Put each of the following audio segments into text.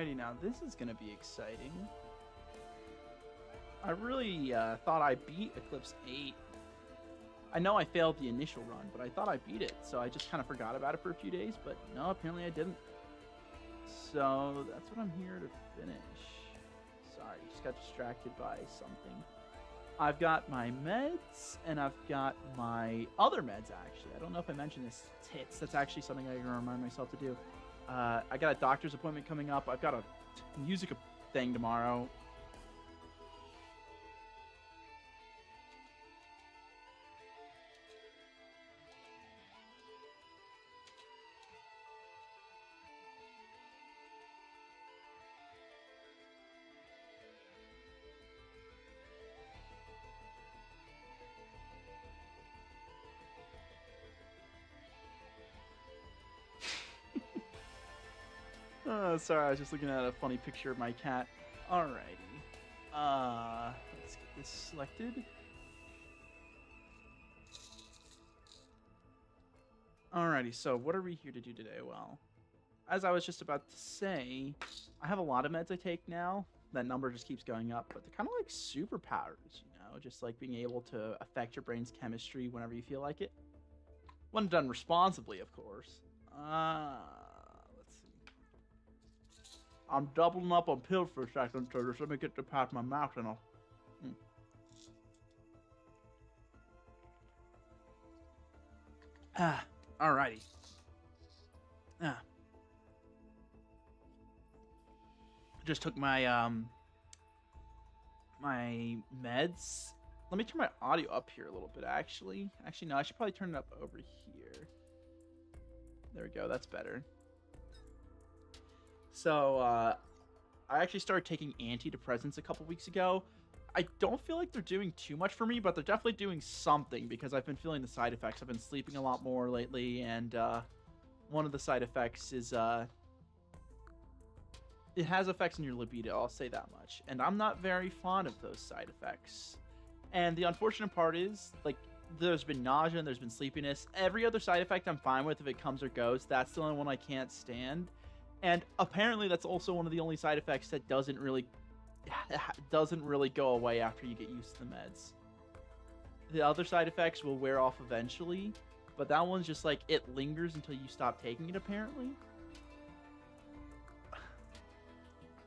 Alrighty, now this is going to be exciting. I really thought I beat Eclipse 8. I know I failed the initial run, but I thought I beat it, so I just kind of forgot about it for a few days, but no, apparently I didn't. So that's what I'm here to finish. Sorry, just got distracted by something. I've got my meds, and I've got my other meds, actually. I don't know if I mentioned this. Tits. That's actually something I can remind myself to do. I got a doctor's appointment coming up. I've got a music thing tomorrow. Sorry, I was just looking at a funny picture of my cat. Alrighty. Let's get this selected. Alrighty, so what are we here to do today? Well, as I was just about to say, I have a lot of meds I take now. That number just keeps going up, but they're kind of like superpowers, you know? Just like being able to affect your brain's chemistry whenever you feel like it. When done responsibly, of course. I'm doubling up on pills for a second, so just let me get the past my mouth and I'll... Alrighty. Just took my, my meds. Let me turn my audio up here a little bit, actually. Actually, no, I should probably turn it up over here. There we go, that's better. So, I actually started taking antidepressants a couple weeks ago. I don't feel like they're doing too much for me, but they're definitely doing something because I've been feeling the side effects. I've been sleeping a lot more lately, and one of the side effects is it has effects on your libido, I'll say that much. And I'm not very fond of those side effects. And the unfortunate part is, like, there's been nausea and there's been sleepiness. Every other side effect I'm fine with if it comes or goes. That's the only one I can't stand. And apparently that's also one of the only side effects that doesn't really go away after you get used to the meds. The other side effects will wear off eventually, but that one's just like, it lingers until you stop taking it, apparently.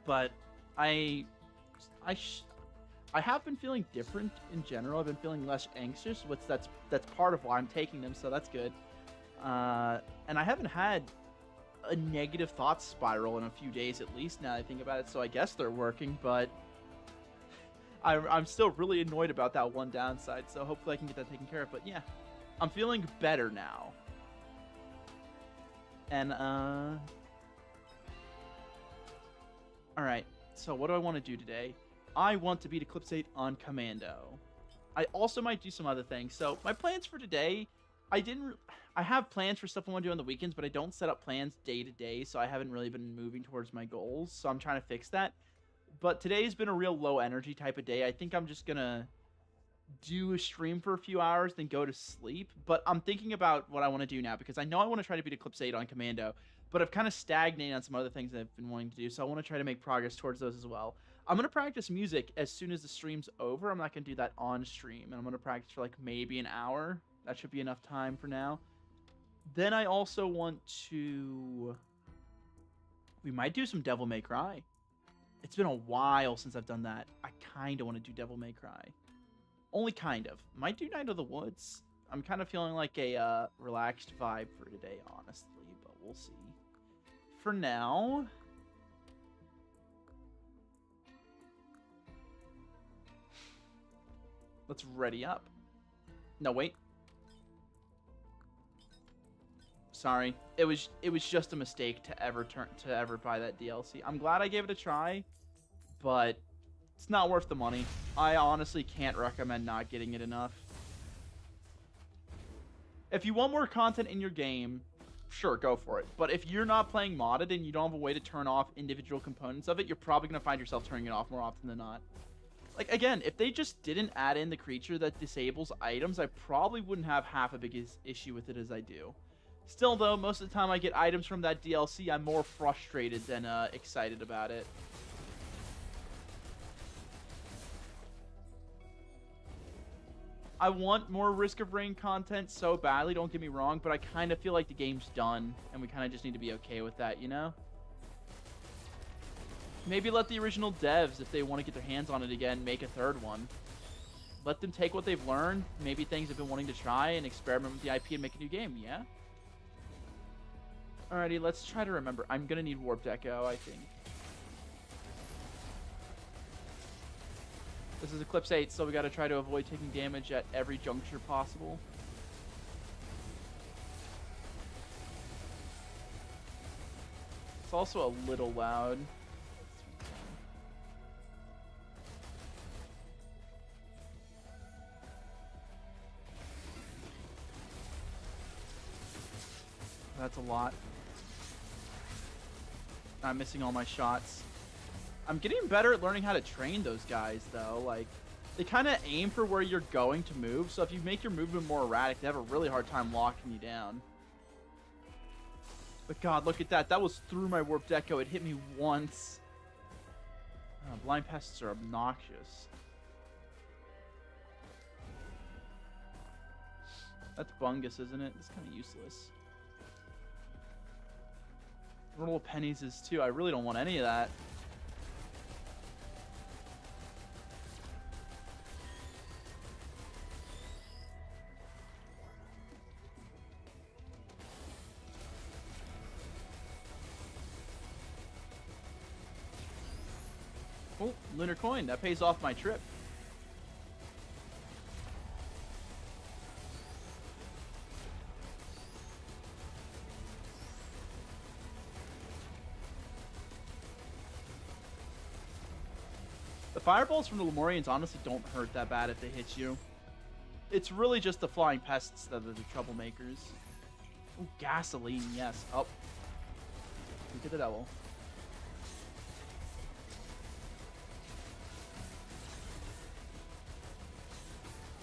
But I have been feeling different in general. I've been feeling less anxious, which that's part of why I'm taking them, so that's good. And I haven't had a negative thought spiral in a few days at least, now that I think about it, so I guess they're working, but I'm still really annoyed about that one downside, so hopefully I can get that taken care of. But yeah, I'm feeling better now. And alright, so what do I want to do today? I want to beat Eclipse 8 on Commando. I also might do some other things. So my plans for today, I have plans for stuff I want to do on the weekends, but I don't set up plans day to day, so I haven't really been moving towards my goals, so I'm trying to fix that. But today's been a real low energy type of day. I think I'm just gonna do a stream for a few hours, then go to sleep. But I'm thinking about what I want to do now, because I know I want to try to beat Eclipse 8 on Commando, but I've kind of stagnated on some other things that I've been wanting to do, so I want to try to make progress towards those as well. I'm going to practice music as soon as the stream's over. I'm not going to do that on stream, and I'm going to practice for like maybe an hour. That should be enough time for now. Then I also want to... We might do some Devil May Cry. It's been a while since I've done that. I kind of want to do Devil May Cry. Only kind of. Might do Night of the Woods. I'm kind of feeling like a relaxed vibe for today, honestly, but we'll see. For now... Let's ready up. No, wait. Sorry. It was just a mistake to ever buy that DLC. I'm glad I gave it a try, but it's not worth the money. I honestly can't recommend not getting it enough. If you want more content in your game, sure, go for it. But if you're not playing modded and you don't have a way to turn off individual components of it, you're probably going to find yourself turning it off more often than not. Like, again, if they just didn't add in the creature that disables items, I probably wouldn't have half a big issue with it as I do. Still, though, most of the time I get items from that DLC, I'm more frustrated than excited about it. I want more Risk of Rain content so badly, don't get me wrong, but I kind of feel like the game's done, and we kind of just need to be okay with that, you know? Maybe let the original devs, if they want to get their hands on it again, make a third one. Let them take what they've learned, maybe things they've been wanting to try, and experiment with the IP and make a new game, yeah? Alrighty, let's try to remember. I'm gonna need Warped Echo, I think. This is Eclipse 8, so we gotta try to avoid taking damage at every juncture possible. It's also a little loud. That's a lot. I'm missing all my shots. I'm getting better at learning how to train those guys, though. Like, they kind of aim for where you're going to move, so if you make your movement more erratic, they have a really hard time locking you down. But God, look at that. That was through my Warped Echo. It hit me once. Blind pests are obnoxious. That's Bungus, isn't it? It's kind of useless. Roll of pennies is too. I really don't want any of that. Oh, Lunar Coin. That pays off my trip. The fireballs from the Lemurians honestly don't hurt that bad if they hit you. It's really just the flying pests that are the troublemakers. Oh, gasoline, yes. Oh. Look at the devil.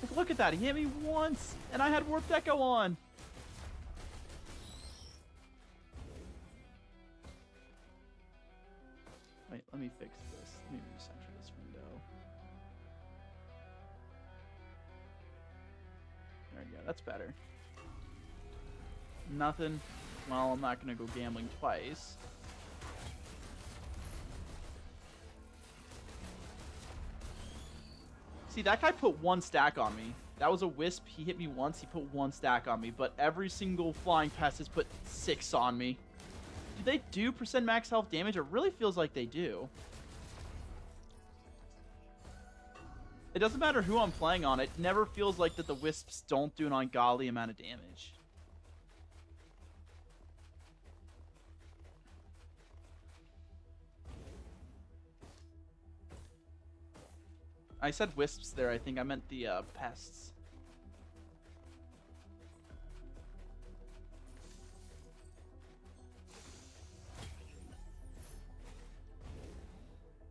Like, look at that. He hit me once, and I had Warped Echo on. Wait, let me fix this. Let me recenter this window. There we go. That's better. Nothing. Well, I'm not going to go gambling twice. See, that guy put one stack on me. That was a Wisp. He hit me once. He put one stack on me. But every single flying pest has put 6 on me. Do they do % max health damage? It really feels like they do. It doesn't matter who I'm playing on. It never feels like that the Wisps don't do an ungodly amount of damage. I said Wisps there. I think I meant the pests.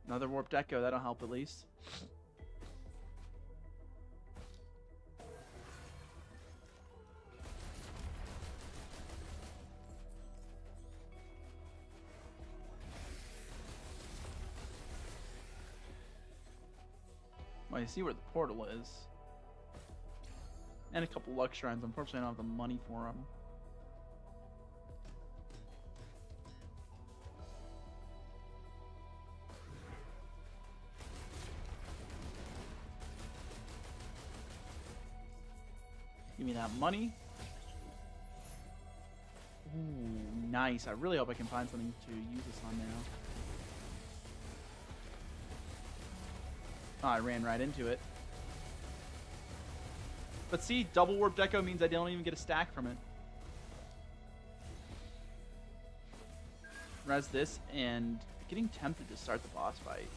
Another Warped Echo. That'll help at least. Well, you see where the portal is. And a couple luck shrines. Unfortunately, I don't have the money for them. Give me that money. Ooh, nice. I really hope I can find something to use this on now. Oh, I ran right into it. But see, double Warped Echo means I don't even get a stack from it. Res this, and getting tempted to start the boss fight.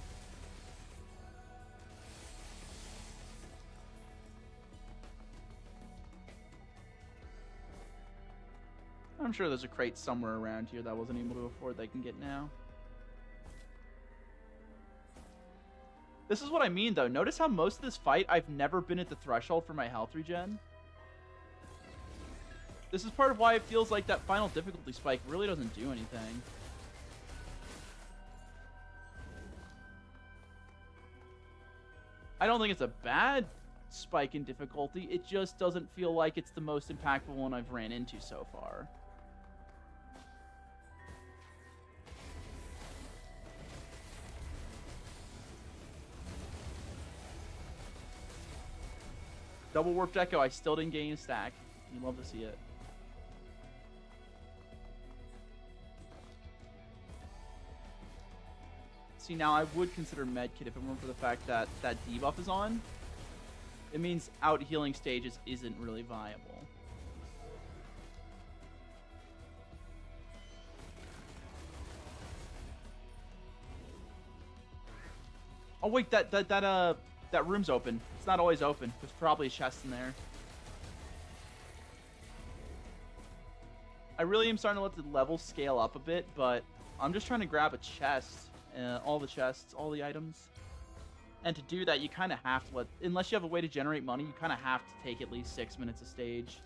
I'm sure there's a crate somewhere around here that I wasn't able to afford that I can get now. This is what I mean, though. Notice how most of this fight, I've never been at the threshold for my health regen. This is part of why it feels like that final difficulty spike really doesn't do anything. I don't think it's a bad spike in difficulty. It just doesn't feel like it's the most impactful one I've ran into so far. Double Warped Echo, I still didn't gain a stack. You love to see it. See, now I would consider Medkit if it weren't for the fact that that debuff is on. It means out healing stages isn't really viable. Oh wait, that room's open. It's not always open. There's probably a chest in there. I really am starting to let the level scale up a bit, but I'm just trying to grab a chest. All the chests, all the items. And to do that, you kind of have to unless you have a way to generate money, you kind of have to take at least 6 minutes a stage.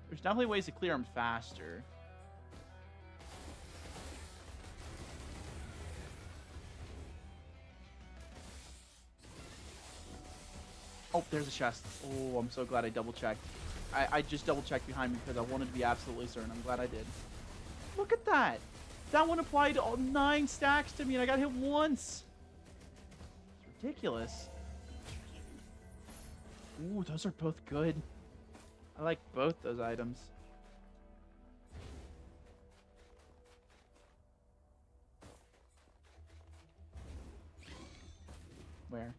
There's definitely ways to clear them faster. Oh, there's a chest. Oh, I'm so glad I double-checked. I just double-checked behind me because I wanted to be absolutely certain. I'm glad I did. Look at that! That one applied all 9 stacks to me and I got hit once! It's ridiculous. Ooh, those are both good. I like both those items. Where?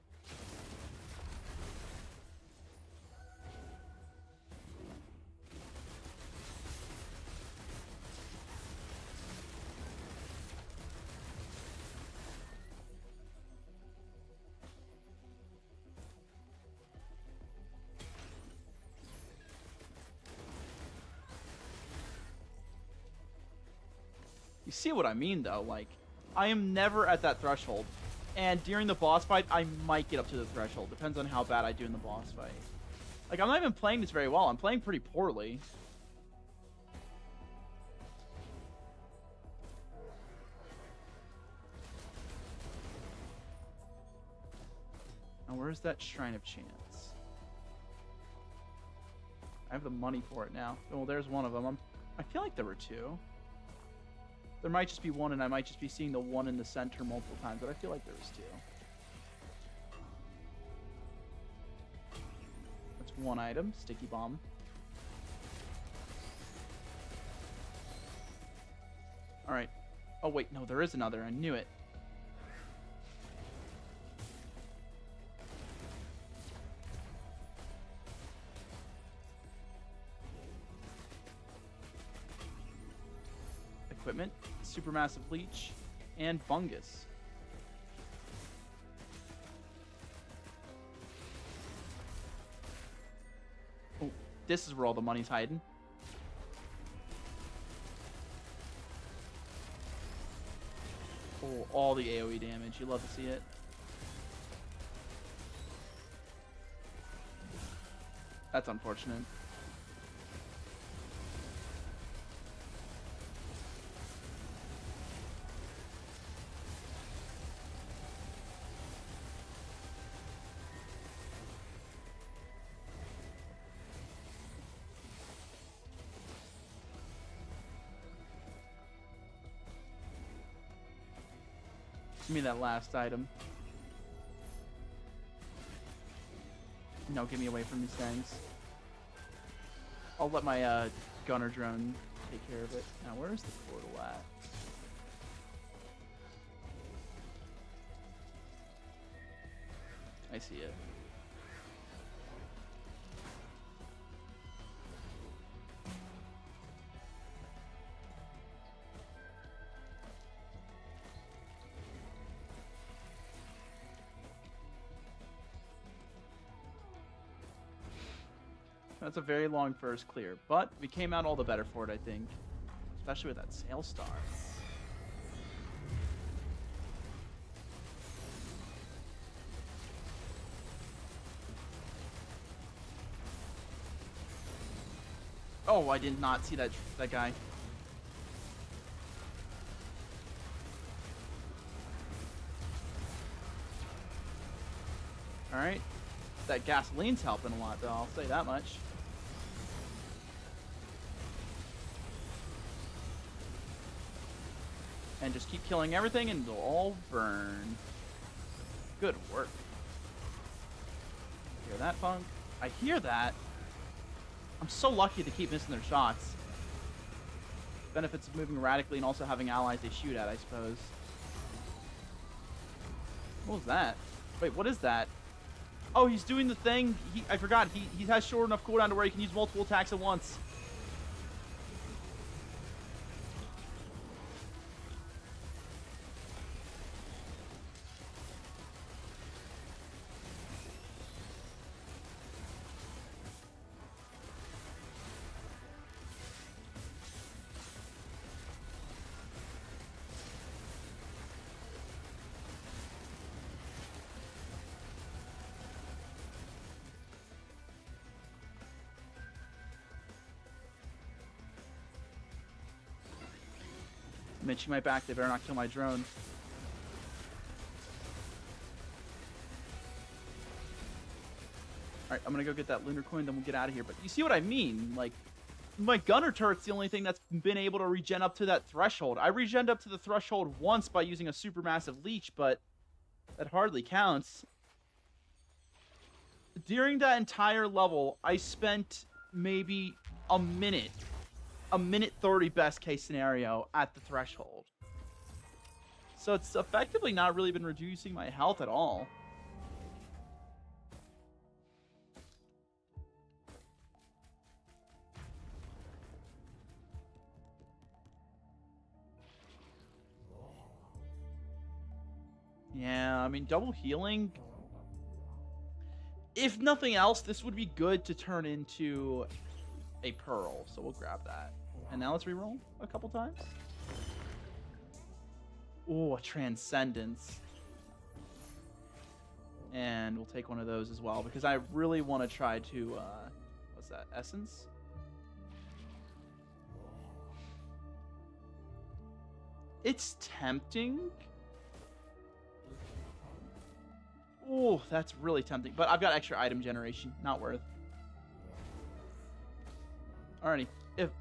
You see what I mean, though? Like, I am never at that threshold. And during the boss fight, I might get up to the threshold. Depends on how bad I do in the boss fight. Like, I'm not even playing this very well. I'm playing pretty poorly. Now, where's that Shrine of Chance? I have the money for it now. Oh, well, there's one of them. I feel like there were 2. There might just be one, and I might just be seeing the one in the center multiple times, but I feel like there was 2. That's one item, Sticky Bomb. Alright. Oh, wait, no, there is another. I knew it. Equipment, Supermassive Leech, and Fungus. Oh, this is where all the money's hiding. Oh, all the AoE damage. You love to see it. That's unfortunate. Give me that last item. No, get me away from these things. I'll let my gunner drone take care of it. Now, where's the portal at? I see it. That's a very long first clear, but we came out all the better for it, I think. Especially with that Sail Star. Oh, I did not see that guy. All right. That gasoline's helping a lot, though. I'll say that much. And just keep killing everything and they'll all burn. Good work. Hear that, Funk? I hear that. I'm so lucky to keep missing their shots. Benefits of moving erratically and also having allies they shoot at, I suppose. What was that? Wait, what is that? Oh, he's doing the thing. I forgot. He has short enough cooldown to where he can use multiple attacks at once. Mitchie my back. They better not kill my drone. Alright, I'm gonna go get that lunar coin, then we'll get out of here. But you see what I mean? Like, my gunner turret's the only thing that's been able to regen up to that threshold. I regened up to the threshold once by using a supermassive leech, but that hardly counts. During that entire level, I spent maybe a minute 30 best case scenario at the threshold. So it's effectively not really been reducing my health at all. Yeah, I mean, double healing. If nothing else, this would be good to turn into a pearl. So we'll grab that. And now let's reroll a couple times. Oh, a transcendence. And we'll take one of those as well because I really want to try to what's that? Essence? It's tempting. Oh, that's really tempting. But I've got extra item generation. Not worth. Alrighty.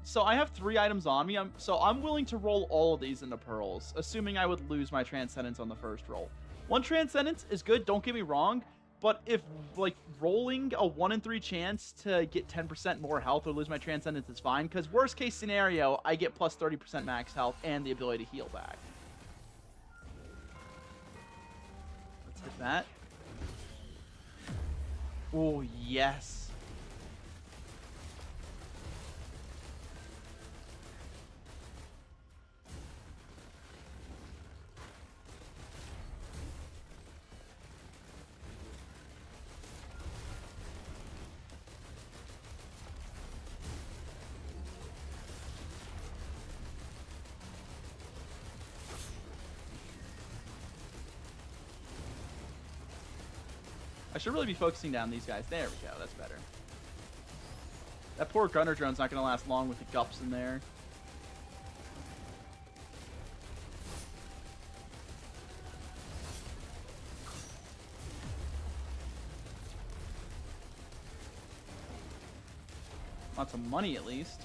So I have 3 items on me. So I'm willing to roll all of these into pearls, assuming I would lose my transcendence on the first roll. 1 transcendence is good, don't get me wrong, but if like rolling a 1 in 3 chance to get 10% more health or lose my transcendence is fine, because worst case scenario, I get plus 30% max health and the ability to heal back. Let's hit that. Oh, yes. I should really be focusing down these guys. There we go. That's better. That poor gunner drone's not going to last long with the gups in there. Lots of money, at least.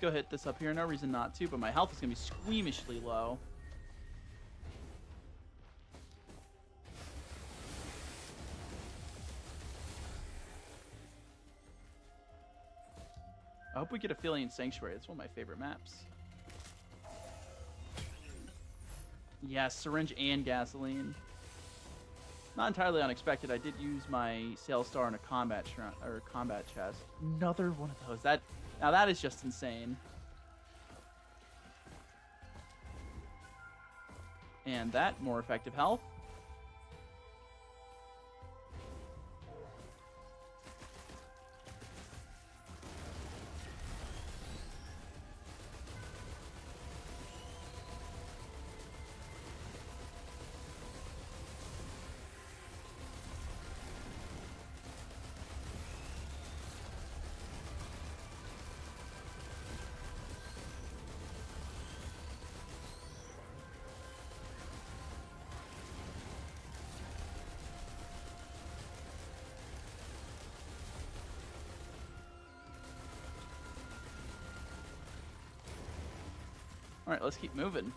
Go hit this up here. No reason not to, but my health is going to be squeamishly low. I hope we get Aphelion Sanctuary. It's one of my favorite maps. Yes, syringe and gasoline. Not entirely unexpected. I did use my Sail Star in a combat chest. Another one of those. Now that is just insane. And that, more effective health. All right, let's keep moving.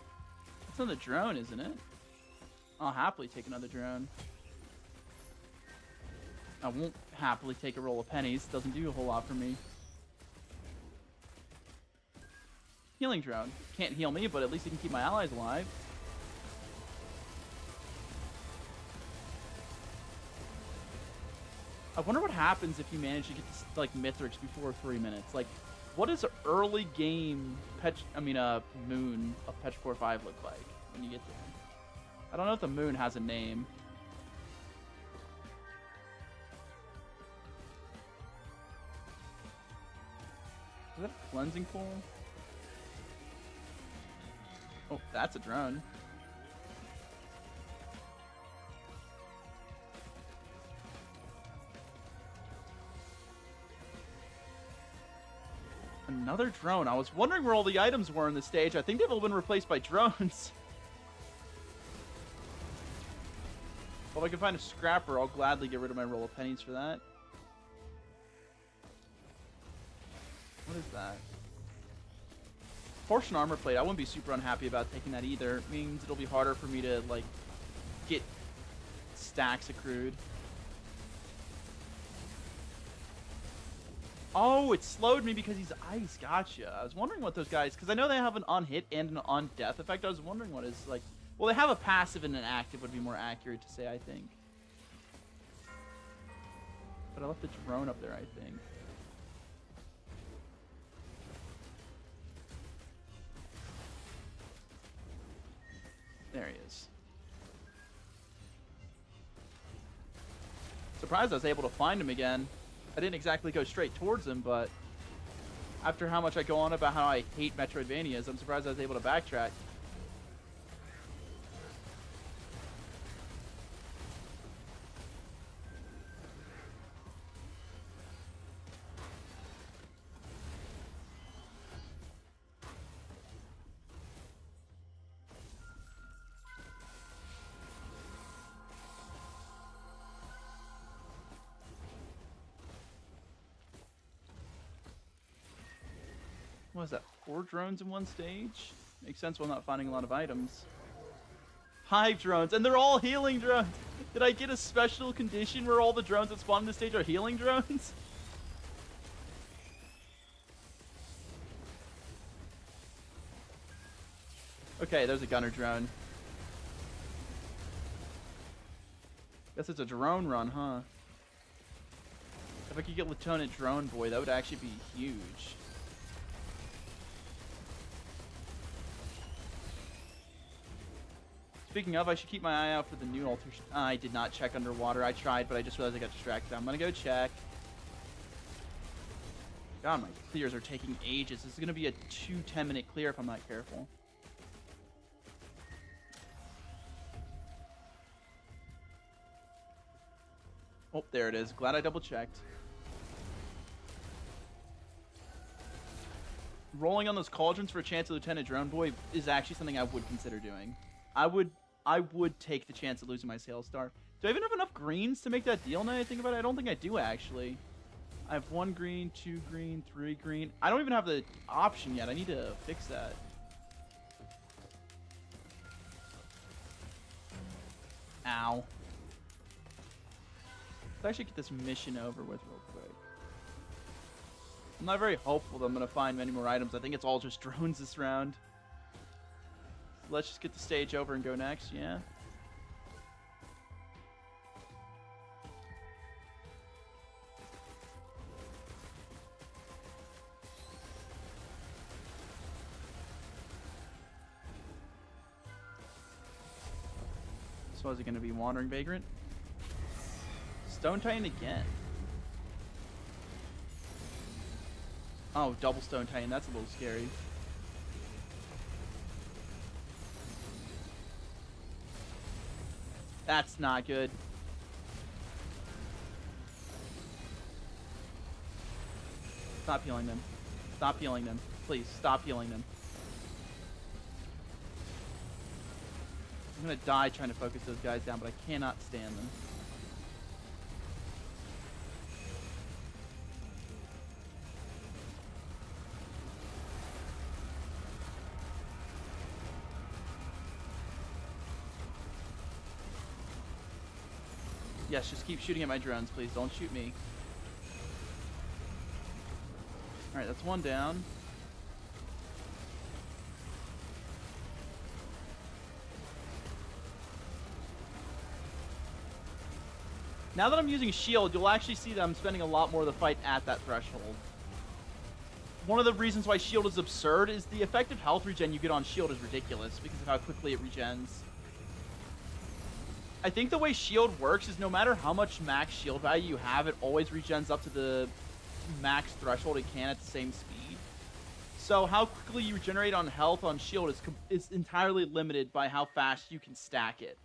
That's another drone, isn't it? I'll happily take another drone. I won't happily take a roll of pennies. Doesn't do a whole lot for me. Healing drone. Can't heal me, but at least it can keep my allies alive. I wonder what happens if you manage to get this, like, Mithrix before 3 minutes. Like, what does early game moon of Petrichor 5 look like when you get there? I don't know if the moon has a name. Is that a cleansing pool? Oh, that's a drone. Another drone. I was wondering where all the items were in the stage. I think they've all been replaced by drones. Well, if I can find a scrapper, I'll gladly get rid of my roll of pennies for that. What is that? Portion armor plate. I wouldn't be super unhappy about taking that either. It means it'll be harder for me to, like, get stacks accrued. Oh, it slowed me because he's ice. Gotcha. I was wondering what those guys... Because I know they have an on-hit and an on-death effect. I was wondering what is, like... Well, they have a passive and an active would be more accurate to say, I think. But I left the drone up there, I think. There he is. Surprised I was able to find him again. I didn't exactly go straight towards him, but after how much I go on about how I hate Metroidvanias, I'm surprised I was able to backtrack. What is that? 4 drones in one stage? Makes sense while not finding a lot of items. Hive drones, and they're all healing drones! Did I get a special condition where all the drones that spawn in this stage are healing drones? Okay, there's a gunner drone. Guess it's a drone run, huh? If I could get Lieutenant Drone Boy, that would actually be huge. Speaking of, I should keep my eye out for the new altar. I did not check underwater. I tried, but I just realized I got distracted. I'm gonna go check. God, my clears are taking ages. This is gonna be a 10-minute clear if I'm not careful. Oh, there it is. Glad I double checked. Rolling on those cauldrons for a chance at Lieutenant Drone Boy is actually something I would consider doing. I would take the chance of losing my sales star. Do I even have enough greens to make that deal now I think about it? I don't think I do, actually. I have 1 green, 2 green, 3 green. I don't even have the option yet. I need to fix that. Ow. Let's actually get this mission over with real quick. I'm not very hopeful that I'm going to find many more items. I think it's all just drones this round. Let's just get the stage over and go next, yeah? So is it going to be Wandering Vagrant? Stone Titan again. Oh, double Stone Titan. That's a little scary. That's not good. Stop healing them. Stop healing them. Please, stop healing them. I'm gonna die trying to focus those guys down, but I cannot stand them. Yes, just keep shooting at my drones, please. Don't shoot me. Alright, that's one down. Now that I'm using shield, you'll actually see that I'm spending a lot more of the fight at that threshold. One of the reasons why shield is absurd is the effective health regen you get on shield is ridiculous because of how quickly it regens. I think the way shield works is no matter how much max shield value you have, it always regens up to the max threshold it can at the same speed. So how quickly you regenerate on health on shield is entirely limited by how fast you can stack it.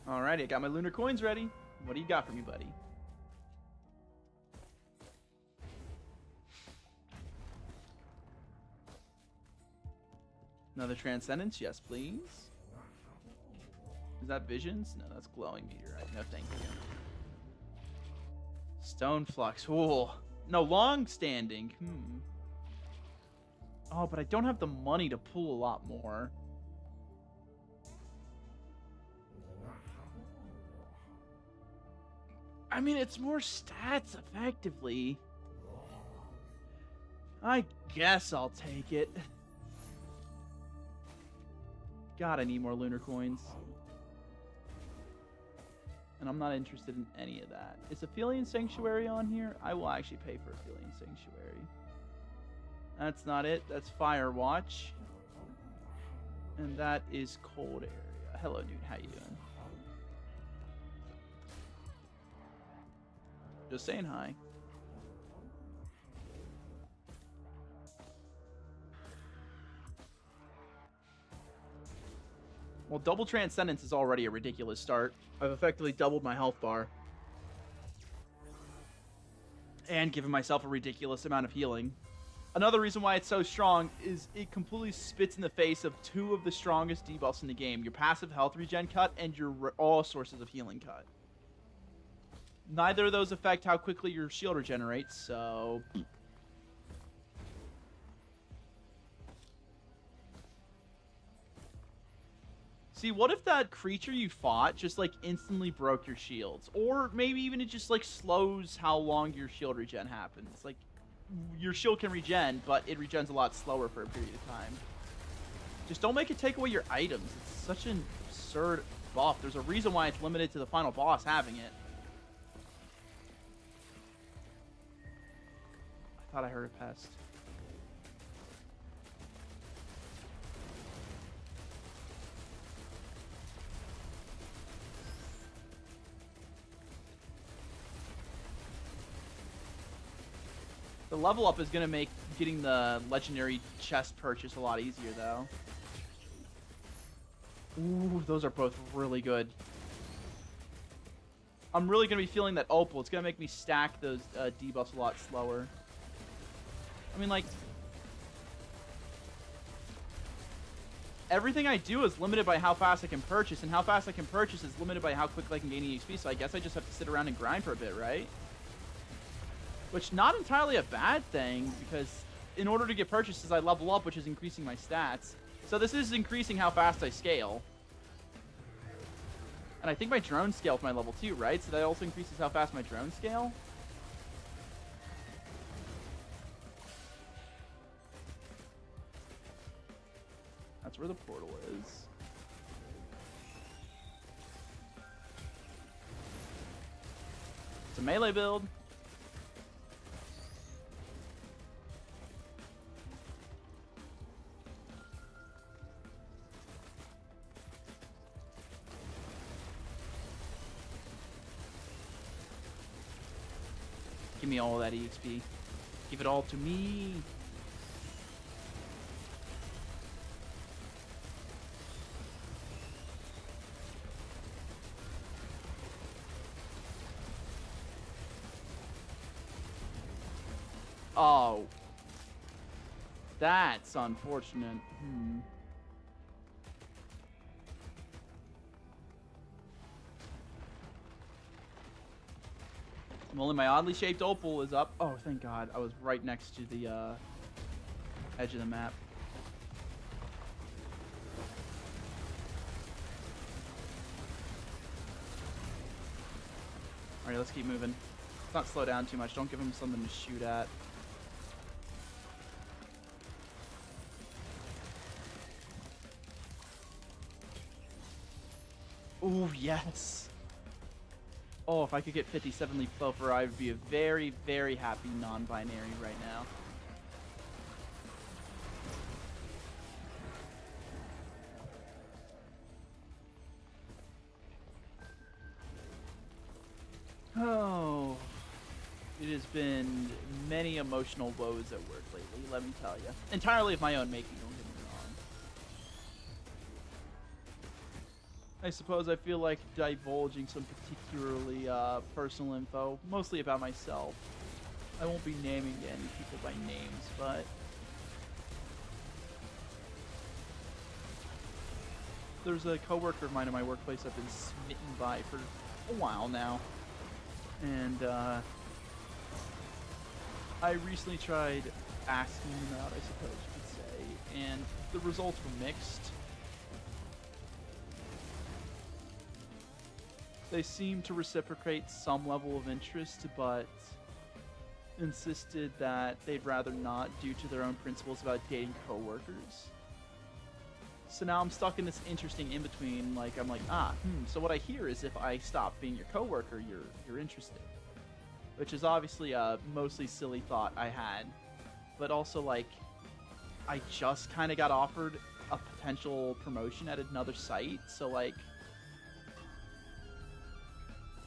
Alrighty, I got my lunar coins ready. What do you got for me, buddy? Another transcendence? Yes, please. Is that visions? No, that's glowing meteorite. No, thank you. Stone flux. Ooh. No, long standing. Oh, but I don't have the money to pull a lot more. I mean, it's more stats, effectively. I guess I'll take it. God, I need more lunar coins. And I'm not interested in any of that. Is Aphelion Sanctuary on here? I will actually pay for Aphelion Sanctuary. That's not it. That's Firewatch. And that is Cold Area. Hello, dude. How you doing? Just saying hi. Well, double Transcendence is already a ridiculous start. I've effectively doubled my health bar. And given myself a ridiculous amount of healing. Another reason why it's so strong is it completely spits in the face of two of the strongest debuffs in the game. Your passive health regen cut and your all sources of healing cut. Neither of those affect how quickly your shield regenerates, so... See, what if that creature you fought just, like, instantly broke your shields? Or maybe even it just, like, slows how long your shield regen happens. Like, your shield can regen, but it regens a lot slower for a period of time. Just don't make it take away your items. It's such an absurd buff. There's a reason why it's limited to the final boss having it. I thought I heard a pest. The level up is going to make getting the legendary chest purchase a lot easier, though. Ooh, those are both really good. I'm really going to be feeling that opal. It's going to make me stack those debuffs a lot slower. I mean, like... everything I do is limited by how fast I can purchase, and how fast I can purchase is limited by how quickly I can gain EXP, so I guess I just have to sit around and grind for a bit, right? Which, not entirely a bad thing, because in order to get purchases, I level up, which is increasing my stats. So this is increasing how fast I scale. And I think my drone scale with my level 2, right? So that also increases how fast my drone scale. That's where the portal is. It's a melee build. Give me all of that EXP. Give it all to me. Oh. That's unfortunate. Well, my oddly shaped opal is up. Oh, thank God. I was right next to the edge of the map. Alright, let's keep moving. Let's not slow down too much. Don't give him something to shoot at. Ooh, yes! Oh, if I could get 57 Leaf Clover, I would be a very, very happy non-binary right now. Oh, it has been many emotional woes at work lately, let me tell you. Entirely of my own making, don't get me wrong. I suppose I feel like divulging some particularly personal info, mostly about myself. I won't be naming any people by names, but there's a coworker of mine in my workplace I've been smitten by for a while now. And I recently tried asking them out, I suppose you could say, and the results were mixed. They seemed to reciprocate some level of interest, but insisted that they'd rather not due to their own principles about dating coworkers. So now I'm stuck in this interesting in-between, like, I'm like, so what I hear is if I stop being your coworker, you're interested. Which is obviously a mostly silly thought I had. But also, like, I just kind of got offered a potential promotion at another site, so, like,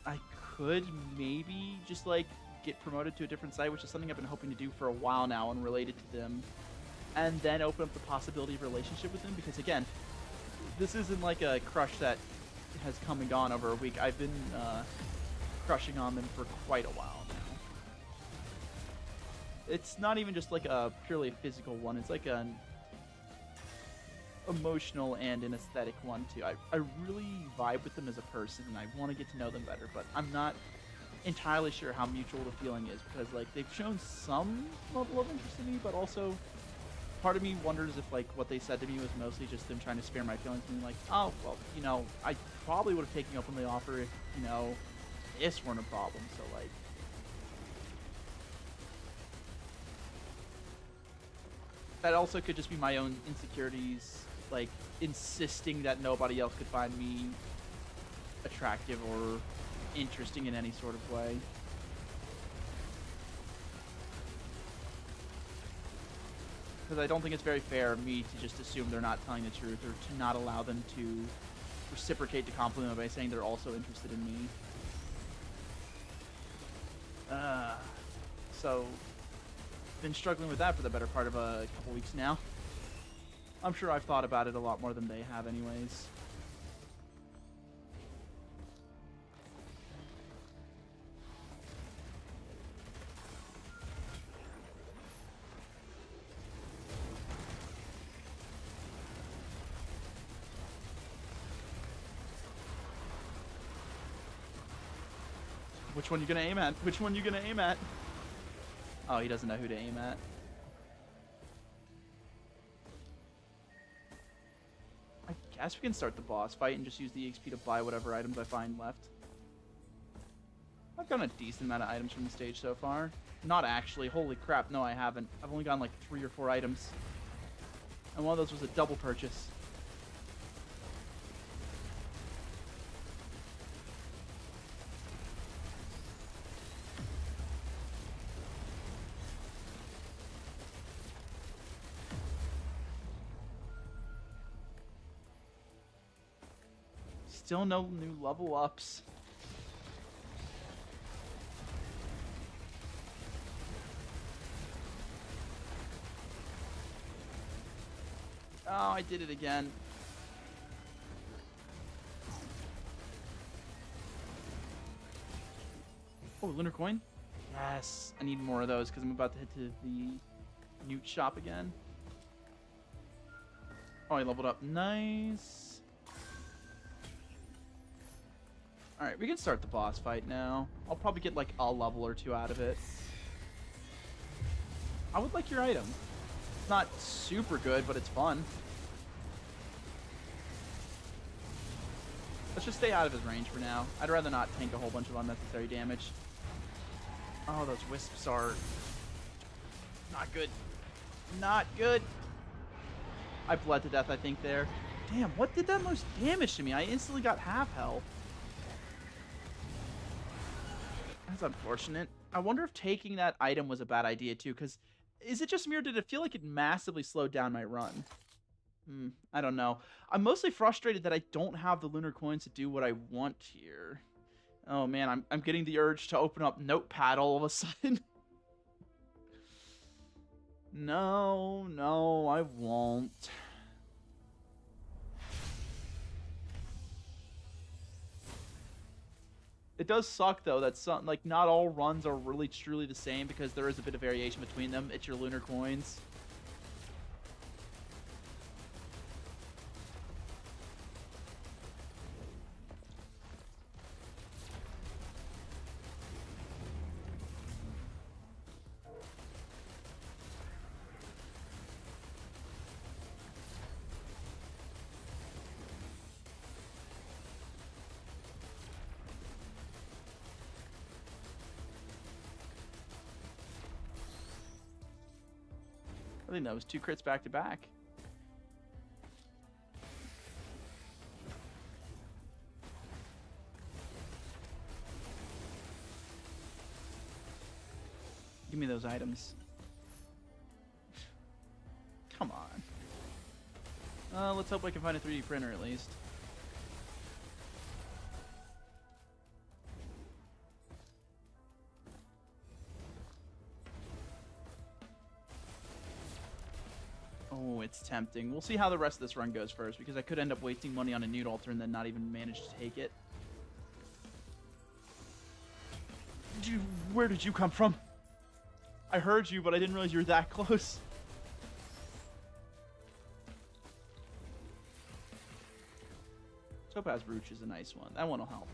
I could maybe just, like, get promoted to a different site, which is something I've been hoping to do for a while now and related to them. And then open up the possibility of a relationship with them, because again, this isn't like a crush that has come and gone over a week. I've been crushing on them for quite a while now. It's not even just like a purely physical one, it's like an emotional and an aesthetic one too. I really vibe with them as a person and I want to get to know them better, but I'm not entirely sure how mutual the feeling is, because like they've shown some level of interest in me, but also part of me wonders if, like, what they said to me was mostly just them trying to spare my feelings and being like, oh, well, you know, I probably would have taken up on the offer if, you know, this weren't a problem, so, like. That also could just be my own insecurities, like, insisting that nobody else could find me attractive or interesting in any sort of way. Because I don't think it's very fair of me to just assume they're not telling the truth, or to not allow them to reciprocate the compliment by saying they're also interested in me. So, been struggling with that for the better part of a couple weeks now. I'm sure I've thought about it a lot more than they have anyways. Which one you gonna aim at? Which one you gonna aim at? Oh, he doesn't know who to aim at. I guess we can start the boss fight and just use the XP to buy whatever items I find left. I've gotten a decent amount of items from the stage so far. Not actually. Holy crap, no I haven't. I've only gotten like 3 or 4 items. And one of those was a double purchase. Still no new level ups. Oh, I did it again. Oh, lunar coin? Yes. I need more of those because I'm about to head to the Newt shop again. Oh, I leveled up. Nice. Alright. Alright, we can start the boss fight now. I'll probably get like a level or two out of it. I would like your item. Not super good, but it's fun. Let's just stay out of his range for now. I'd rather not tank a whole bunch of unnecessary damage. Oh, those wisps are not good. Not good. I bled to death, I think, there. Damn, what did that most damage to me? I instantly got half health. That's unfortunate. I wonder if taking that item was a bad idea, too, because is it just me or did it feel like it massively slowed down my run? I don't know. I'm mostly frustrated that I don't have the lunar coins to do what I want here. Oh, man, I'm getting the urge to open up Notepad all of a sudden. No, I won't. It does suck, though, that some, like, not all runs are really truly the same because there is a bit of variation between them. It's your lunar coins. I think that was 2 crits back to back. Give me those items. Come on. Let's hope I can find a 3D printer at least. Oh, it's tempting. We'll see how the rest of this run goes first, because I could end up wasting money on a nude altar and then not even manage to take it. Where did you come from? I heard you, but I didn't realize you were that close. Topaz Brooch is a nice one. That one will help.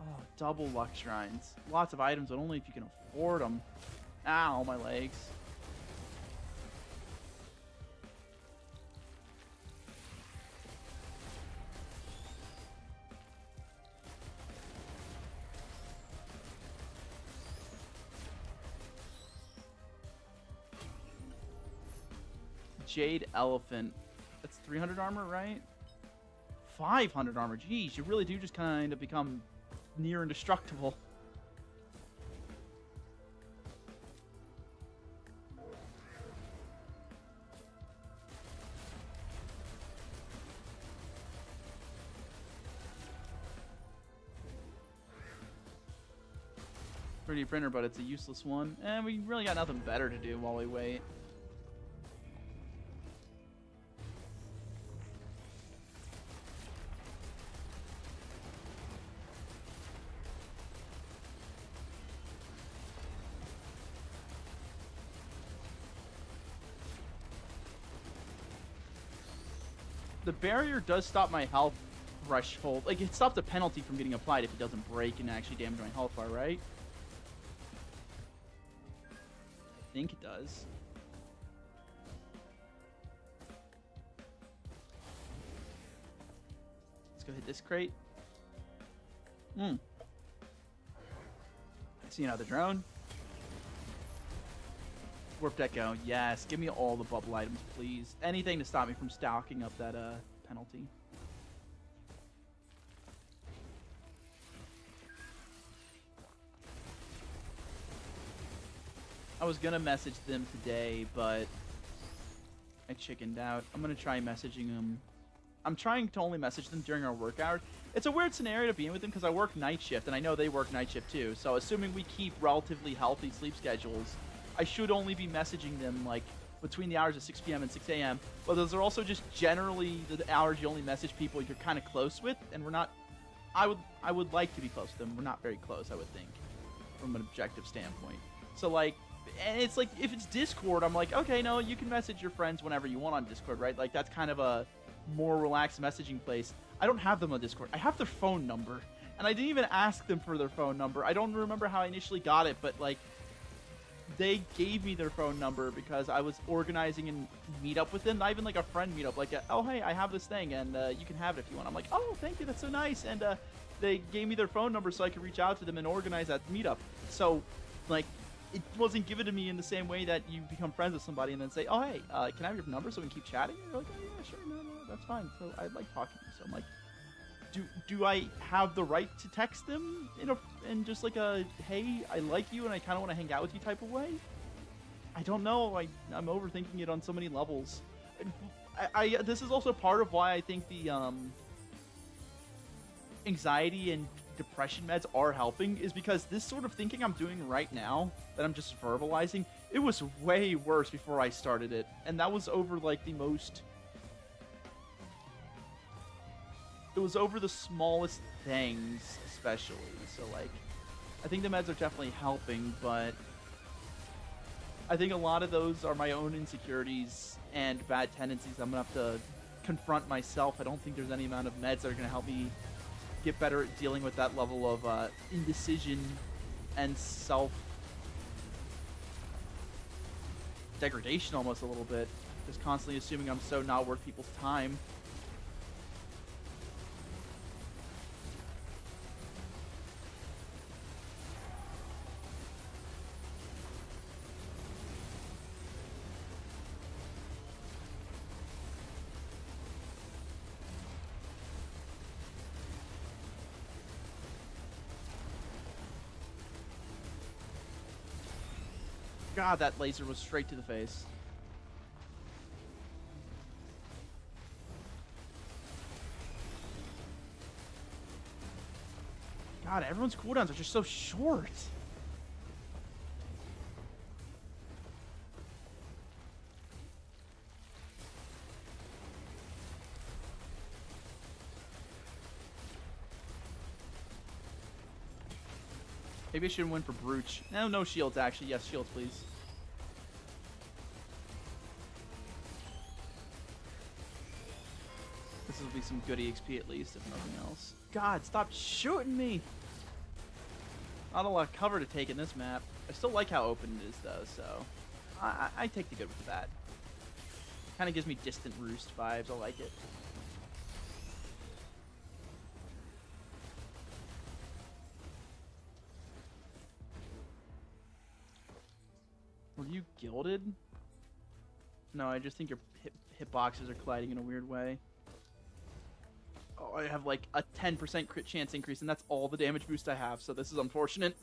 Oh, double luck shrines. Lots of items, but only if you can afford them. Ow, my legs. Jade Elephant. That's 300 armor, right? 500 armor. Jeez, you really do just kind of become near indestructible. Pretty printer, but it's a useless one. And we really got nothing better to do while we wait. The barrier does stop my health threshold. Like, it stops the penalty from getting applied if it doesn't break and actually damage my health bar, right? I think it does. Let's go hit this crate. I see another drone. Warped Echo, yes. Give me all the bubble items, please. Anything to stop me from stacking up that penalty. I was gonna message them today, but I chickened out. I'm gonna try messaging them. I'm trying to only message them during our work hours. It's a weird scenario to be in with them because I work night shift, and I know they work night shift too. So assuming we keep relatively healthy sleep schedules, I should only be messaging them like between the hours of 6 p.m. and 6 a.m. But those are also just generally the hours you only message people you're kind of close with, and we're not. I would like to be close to them. We're not very close, I would think, from an objective standpoint. So like. And it's like, if it's Discord, I'm like, okay, no, you can message your friends whenever you want on Discord, right? Like, that's kind of a more relaxed messaging place. I don't have them on Discord. I have their phone number, and I didn't even ask them for their phone number. I don't remember how I initially got it, but like, they gave me their phone number because I was organizing a meetup with them, not even like a friend meetup, like, oh hey, I have this thing, and you can have it if you want. I'm like, oh, thank you, that's so nice, and they gave me their phone number so I could reach out to them and organize that meetup. So, like, it wasn't given to me in the same way that you become friends with somebody and then say, oh hey, can I have your number so we can keep chatting? And you're like, oh yeah, sure, no, that's fine. So I like talking to you. So I'm like, do I have the right to text them in just like a, hey, I like you and I kind of want to hang out with you type of way? I don't know. I'm overthinking it on so many levels. This is also part of why I think the anxiety and depression meds are helping, is because this sort of thinking I'm doing right now that I'm just verbalizing, it was way worse before I started it, and that was over like it was over the smallest things, especially. So like, I think the meds are definitely helping, but I think a lot of those are my own insecurities and bad tendencies I'm gonna have to confront myself. I don't think there's any amount of meds that are gonna help me get better at dealing with that level of indecision and self-degradation almost a little bit. Just constantly assuming I'm so not worth people's time. God, that laser was straight to the face. God, everyone's cooldowns are just so short. Maybe I shouldn't win for Brooch. No shields, actually. Yes, shields, please. This will be some good EXP at least, if nothing else. God, stop shooting me! Not a lot of cover to take in this map. I still like how open it is, though, so I take the good with the bad. Kind of gives me Distant Roost vibes. I like it. Were you gilded? No, I just think your hitboxes are colliding in a weird way. Oh, I have like a 10% crit chance increase, and that's all the damage boost I have, so this is unfortunate.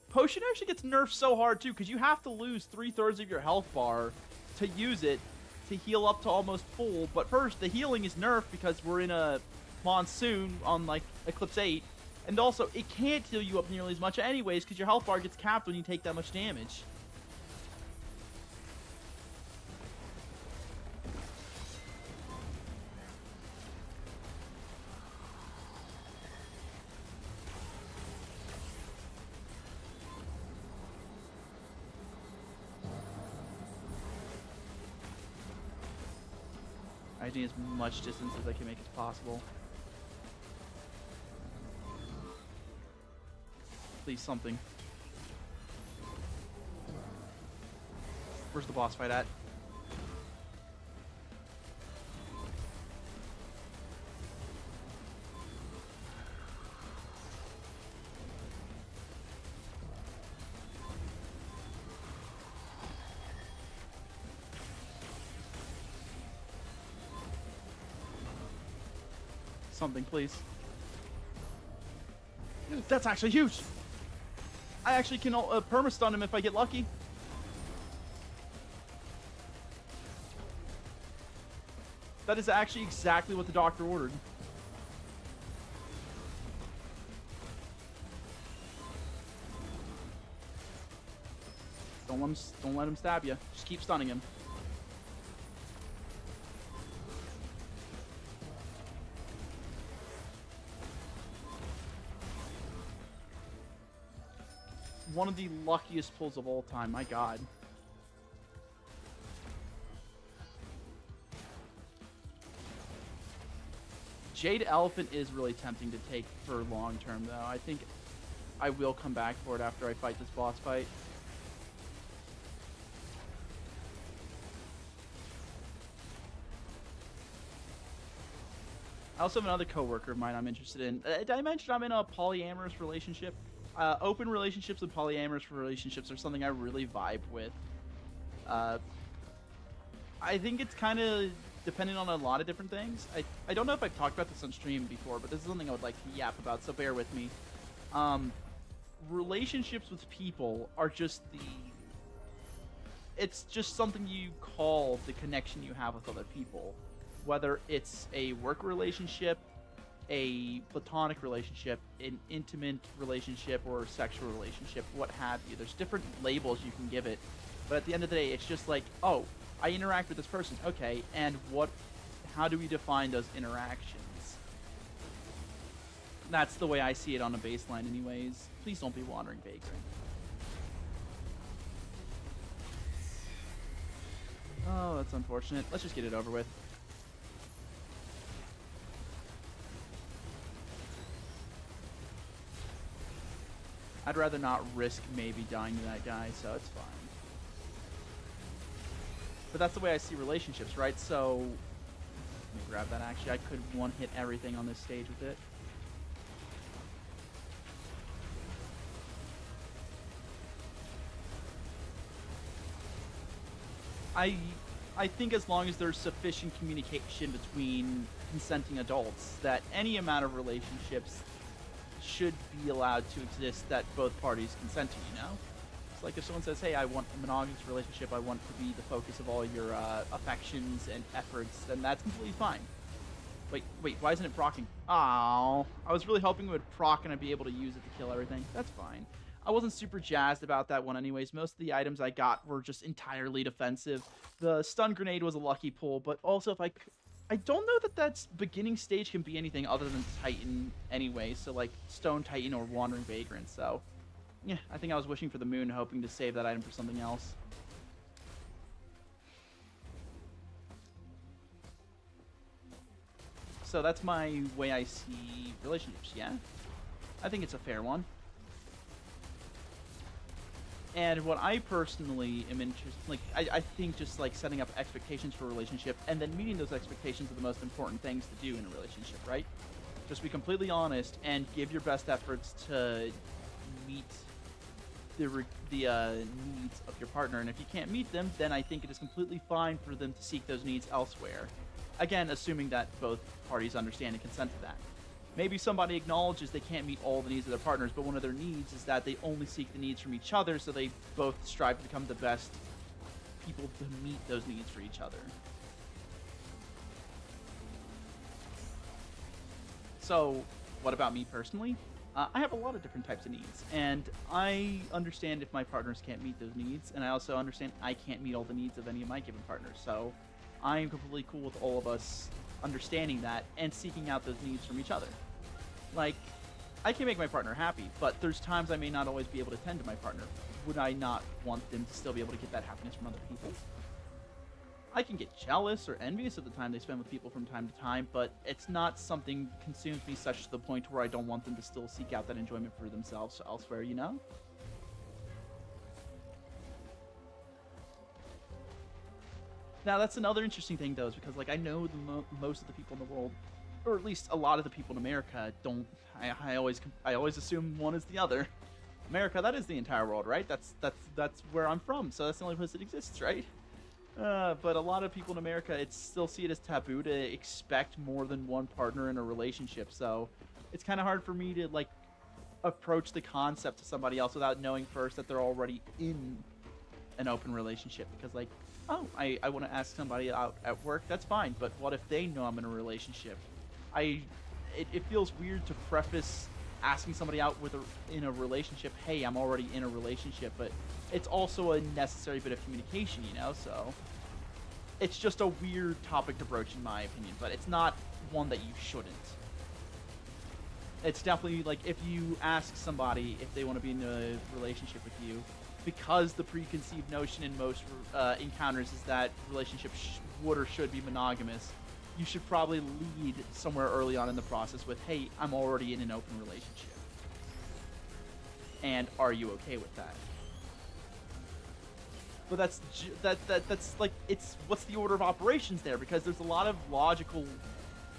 Potion actually gets nerfed so hard, too, because you have to lose 3/3 of your health bar to use it to heal up to almost full. But first, the healing is nerfed because we're in a monsoon on, like, Eclipse 8. And also, it can't heal you up nearly as much anyways, because your health bar gets capped when you take that much damage. I need as much distance as I can make as possible. Please, something. Where's the boss fight at? Something, please. That's actually huge! I actually can perma-stun him if I get lucky. That is actually exactly what the doctor ordered. Don't let him stab you. Just keep stunning him. One of the luckiest pulls of all time, my god. Jade Elephant is really tempting to take for long term, though. I think I will come back for it after I fight this boss fight. I also have another coworker of mine I'm interested in. Did I mention I'm in a polyamorous relationship? Open relationships and polyamorous relationships are something I really vibe with. Uh, I think it's kind of dependent on a lot of different things. I don't know if I've talked about this on stream before, but this is something I would like to yap about, so bear with me. Relationships with people are just it's just something you call the connection you have with other people. Whether it's a work relationship, a platonic relationship, an intimate relationship, or a sexual relationship, what have you. There's different labels you can give it. But at the end of the day, it's just like, oh, I interact with this person. Okay, and how do we define those interactions? That's the way I see it on a baseline anyways. Please don't be wandering vagrant. Oh, that's unfortunate. Let's just get it over with. I'd rather not risk maybe dying to that guy, so it's fine. But that's the way I see relationships, right? So, let me grab that actually. I could one-hit everything on this stage with it. I think as long as there's sufficient communication between consenting adults, that any amount of relationships should be allowed to exist that both parties consent to, you know? It's like if someone says, hey, I want a monogamous relationship, I want to be the focus of all your affections and efforts, then that's completely fine. Wait, why isn't it proccing? Oh, I was really hoping it would proc and I'd be able to use it to kill everything. That's fine. I wasn't super jazzed about that one anyways. Most of the items I got were just entirely defensive. The stun grenade was a lucky pull, but also if I don't know that that's beginning stage can be anything other than Titan anyway, so like Stone Titan or Wandering Vagrant, so yeah, I think I was wishing for the moon, hoping to save that item for something else. So that's my way I see relationships, yeah? I think it's a fair one. And what I personally am interested, like, I think just like setting up expectations for a relationship and then meeting those expectations are the most important things to do in a relationship, right? Just be completely honest and give your best efforts to meet the needs of your partner. And if you can't meet them, then I think it is completely fine for them to seek those needs elsewhere. Again, assuming that both parties understand and consent to that. Maybe somebody acknowledges they can't meet all the needs of their partners, but one of their needs is that they only seek the needs from each other, so they both strive to become the best people to meet those needs for each other. So, what about me personally? I have a lot of different types of needs, and I understand if my partners can't meet those needs, and I also understand I can't meet all the needs of any of my given partners, so I am completely cool with all of us understanding that and seeking out those needs from each other. Like, I can make my partner happy, but there's times I may not always be able to tend to my partner. Would I not want them to still be able to get that happiness from other people? I can get jealous or envious of the time they spend with people from time to time, but it's not something that consumes me such to the point where I don't want them to still seek out that enjoyment for themselves elsewhere, you know? Now, that's another interesting thing, though, is because, like, I know most of the people in the world, or at least a lot of the people in America, don't. I always assume one is the other. America, that is the entire world, right? That's where I'm from, so that's the only place that exists, right? But a lot of people in America, still see it as taboo to expect more than one partner in a relationship, so it's kind of hard for me to, like, approach the concept to somebody else without knowing first that they're already in an open relationship, because, like, oh, I want to ask somebody out at work, that's fine, but what if they know I'm in a relationship? It feels weird to preface asking somebody out in a relationship, hey, I'm already in a relationship, but it's also a necessary bit of communication, you know, so it's just a weird topic to broach in my opinion, but it's not one that you shouldn't. It's definitely, like, if you ask somebody if they want to be in a relationship with you, because the preconceived notion in most encounters is that relationships would or should be monogamous, you should probably lead somewhere early on in the process with, hey, I'm already in an open relationship. And are you okay with that? But that's like, it's what's the order of operations there? Because there's a lot of logical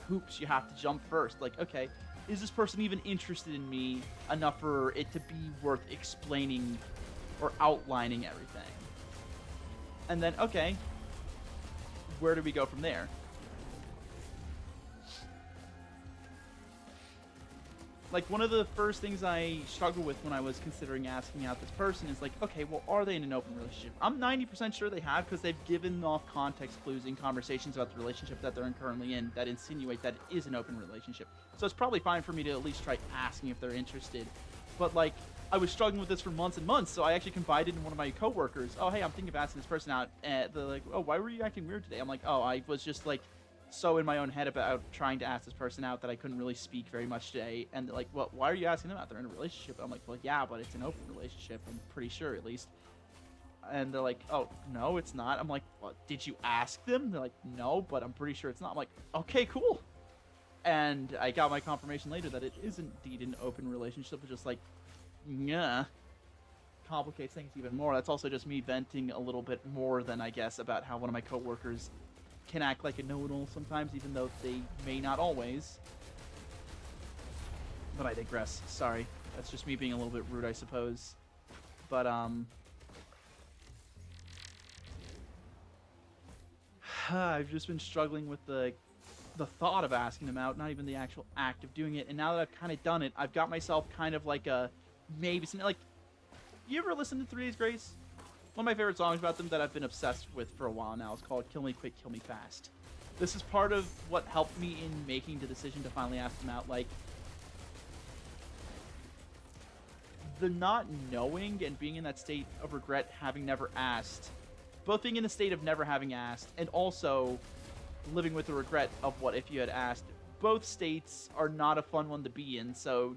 hoops you have to jump first. Like, okay, is this person even interested in me enough for it to be worth explaining or outlining everything? And then, okay, where do we go from there? Like, one of the first things I struggled with when I was considering asking out this person is like, okay, well, are they in an open relationship? I'm 90% sure they have, because they've given off context clues in conversations about the relationship that they're currently in that insinuate that it is an open relationship. So it's probably fine for me to at least try asking if they're interested. But, like, I was struggling with this for months and months, so I actually confided in one of my coworkers, oh, hey, I'm thinking of asking this person out. And they're like, oh, why were you acting weird today? I'm like, oh, I was just, like, so in my own head about trying to ask this person out that I couldn't really speak very much today. And they're like, well, why are you asking them out? They're in a relationship. I'm like, well, yeah, but it's an open relationship. I'm pretty sure, at least. And they're like, oh, no, it's not. I'm like, well, did you ask them? They're like, no, but I'm pretty sure it's not. I'm like, okay, cool. And I got my confirmation later that it is indeed an open relationship. It's just like, yeah, complicates things even more. That's also just me venting a little bit more than, I guess, about how one of my coworkers can act like a know-it-all sometimes, even though they may not always. But I digress. Sorry. That's just me being a little bit rude, I suppose. But, I've just been struggling with the thought of asking them out, not even the actual act of doing it. And now that I've kind of done it, I've got myself kind of like a, maybe something like, you ever listen to 3 Days Grace? One of my favorite songs about them that I've been obsessed with for a while now is called Kill Me Quick, Kill Me Fast. This is part of what helped me in making the decision to finally ask them out. Like, the not knowing and being in that state of regret having never asked, both being in the state of never having asked and also living with the regret of what if you had asked, both states are not a fun one to be in. So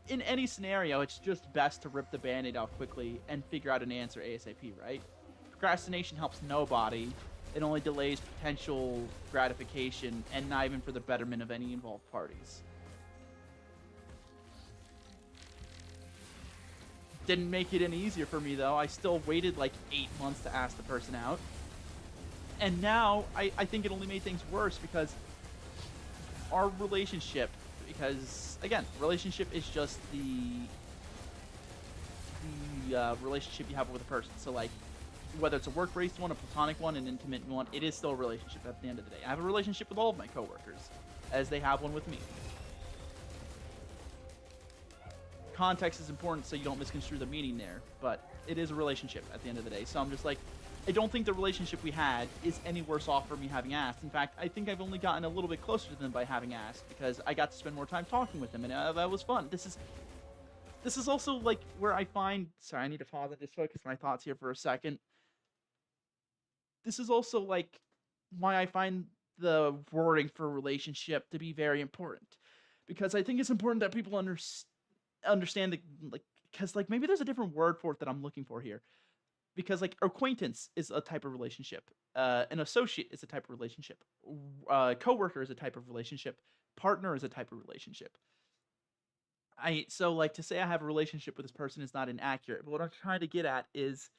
in any scenario, it's just best to rip the band-aid off quickly and figure out an answer ASAP, right? Procrastination helps nobody. It only delays potential gratification, and not even for the betterment of any involved parties. Didn't make it any easier for me, though. I still waited like 8 months to ask the person out. And now, I think it only made things worse, because our relationship, because, again, relationship is just the relationship you have with a person. So, like, whether it's a work-based one, a platonic one, an intimate one, it is still a relationship at the end of the day. I have a relationship with all of my coworkers, as they have one with me. Context is important so you don't misconstrue the meaning there, but it is a relationship at the end of the day. So I'm just like, I don't think the relationship we had is any worse off for me having asked. In fact, I think I've only gotten a little bit closer to them by having asked, because I got to spend more time talking with them, and that was fun. This is also like where I find, sorry, I need to pause and just focus my thoughts here for a second. This is also like why I find the wording for relationship to be very important, because I think it's important that people understand the, like, because like maybe there's a different word for it that I'm looking for here, because like acquaintance is a type of relationship, an associate is a type of relationship, coworker is a type of relationship, partner is a type of relationship. So like to say I have a relationship with this person is not inaccurate, but what I'm trying to get at is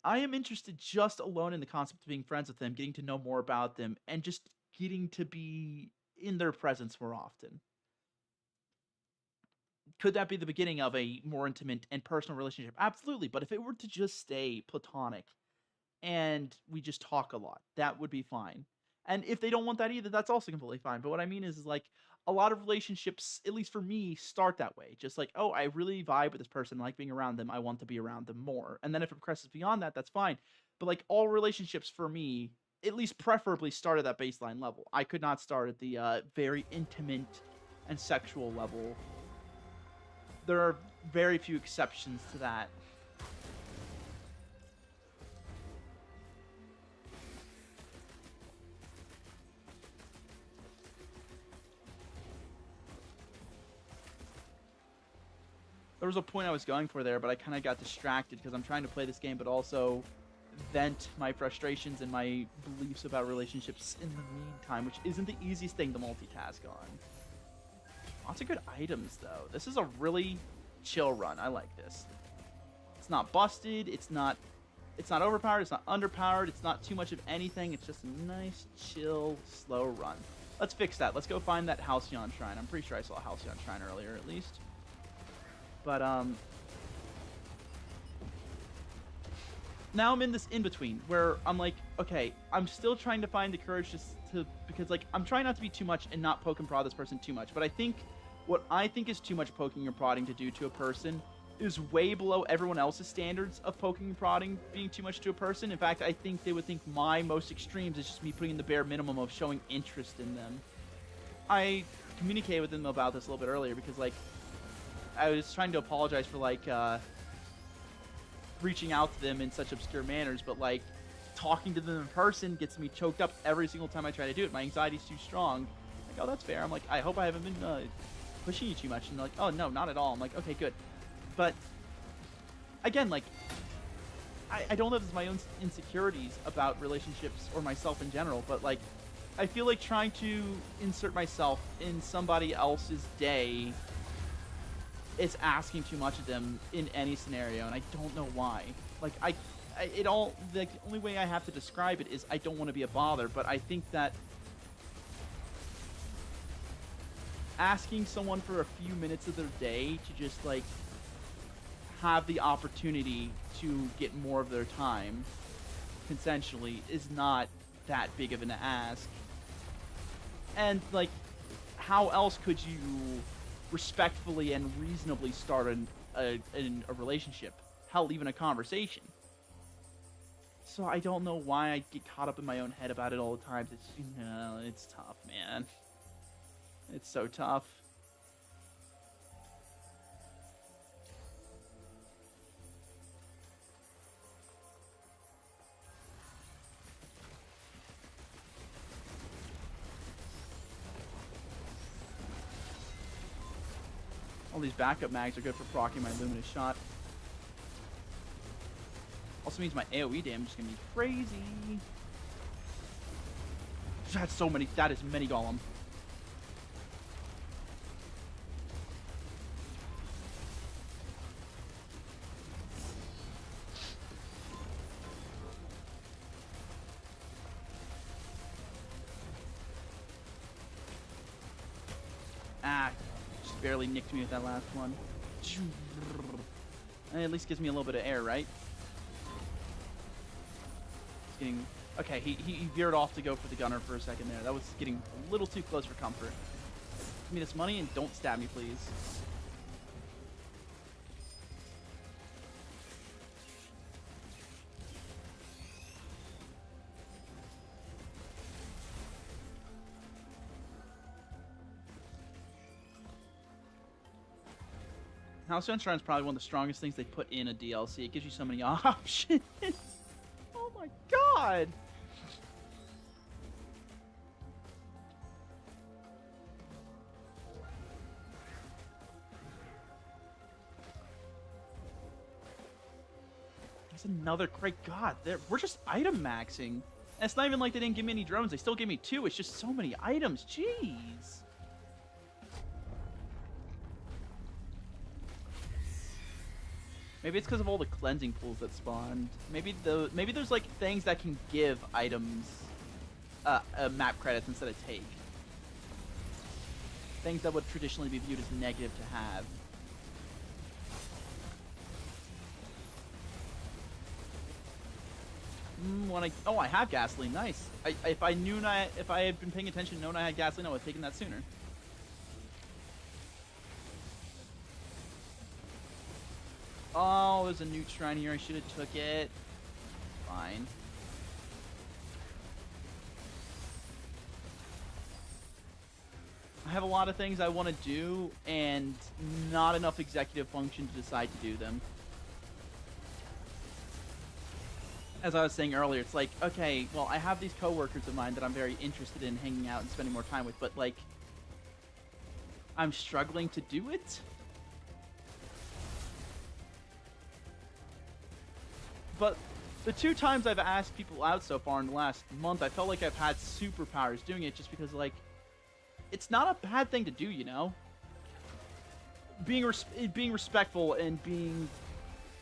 I am interested just alone in the concept of being friends with them, getting to know more about them, and just getting to be in their presence more often. Could that be the beginning of a more intimate and personal relationship? Absolutely. But if it were to just stay platonic and we just talk a lot, that would be fine. And if they don't want that either, that's also completely fine. But what I mean is like a lot of relationships, at least for me, start that way. Just like, oh, I really vibe with this person, I like being around them, I want to be around them more. And then if it progresses beyond that, that's fine. But like all relationships for me, at least preferably start at that baseline level. I could not start at the very intimate and sexual level. There are very few exceptions to that. There was a point I was going for there, but I kind of got distracted because I'm trying to play this game, but also vent my frustrations and my beliefs about relationships in the meantime, which isn't the easiest thing to multitask on. Lots of good items, though. This is a really chill run. I like this. It's not busted. It's not overpowered. It's not underpowered. It's not too much of anything. It's just a nice, chill, slow run. Let's fix that. Let's go find that Halcyon Shrine. I'm pretty sure I saw a Halcyon Shrine earlier, at least. But, now I'm in this in-between where I'm like, okay, I'm still trying to find the courage because, like, I'm trying not to be too much and not poke and prod this person too much. But I think what I think is too much poking and prodding to do to a person is way below everyone else's standards of poking and prodding being too much to a person. In fact, I think they would think my most extremes is just me putting the bare minimum of showing interest in them. I communicated with them about this a little bit earlier because, like, I was trying to apologize for, like, reaching out to them in such obscure manners, but, like, talking to them in person gets me choked up every single time I try to do it. My anxiety's too strong. Like, oh, that's fair. I'm like, I hope I haven't been pushing you too much. And they're like, oh, no, not at all. I'm like, okay, good. But, again, like, I don't know if it's my own insecurities about relationships or myself in general, but, like, I feel like trying to insert myself in somebody else's day is asking too much of them in any scenario, and I don't know why. Like, the only way I have to describe it is I don't want to be a bother, but I think that asking someone for a few minutes of their day to just, like, have the opportunity to get more of their time consensually is not that big of an ask. And, like, how else could you respectfully and reasonably start a relationship? Hell, even a conversation. So I don't know why I get caught up in my own head about it all the time. It's tough, man. It's so tough. All these backup mags are good for proccing my Luminous Shot. Also means my AoE damage is going to be crazy. That's so many. That is many Golem. Ah, just barely nicked me with that last one. It at least gives me a little bit of air, right? It's getting... Okay, he veered off to go for the gunner for a second there. That was getting a little too close for comfort. Give me this money and don't stab me, please. Halcyon Shrine is probably one of the strongest things they put in a DLC. It gives you so many options. Oh my god! There's another great god. We're just item maxing. And it's not even like they didn't give me any drones. They still gave me 2. It's just so many items. Jeez. Maybe it's because of all the cleansing pools that spawned. Maybe there's like things that can give items map credits instead of take. Things that would traditionally be viewed as negative to have. Oh, I have gasoline. Nice. If I had been paying attention, known I had gasoline, I would have taken that sooner. Oh, there's a newt shrine here. I should have took it. Fine. I have a lot of things I want to do, and not enough executive function to decide to do them. As I was saying earlier, it's like, okay, well, I have these coworkers of mine that I'm very interested in hanging out and spending more time with, but, like, I'm struggling to do it. But The 2 times I've asked people out so far in the last month, I felt like I've had superpowers doing it just because, like, it's not a bad thing to do, you know? Being respectful and being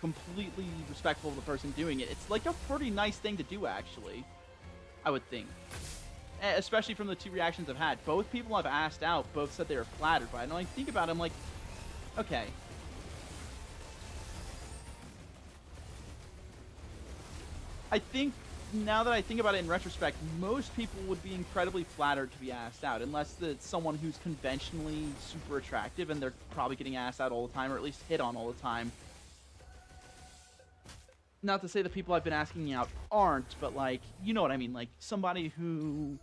completely respectful of the person doing it, it's like a pretty nice thing to do, actually, I would think. Especially from the 2 reactions I've had. Both people I've asked out both said they were flattered by it. And when I think about it, I'm like, okay. I think, now that I think about it in retrospect, most people would be incredibly flattered to be asked out, unless it's someone who's conventionally super attractive and they're probably getting asked out all the time, or at least hit on all the time. Not to say the people I've been asking out aren't, but, like, you know what I mean, like, somebody who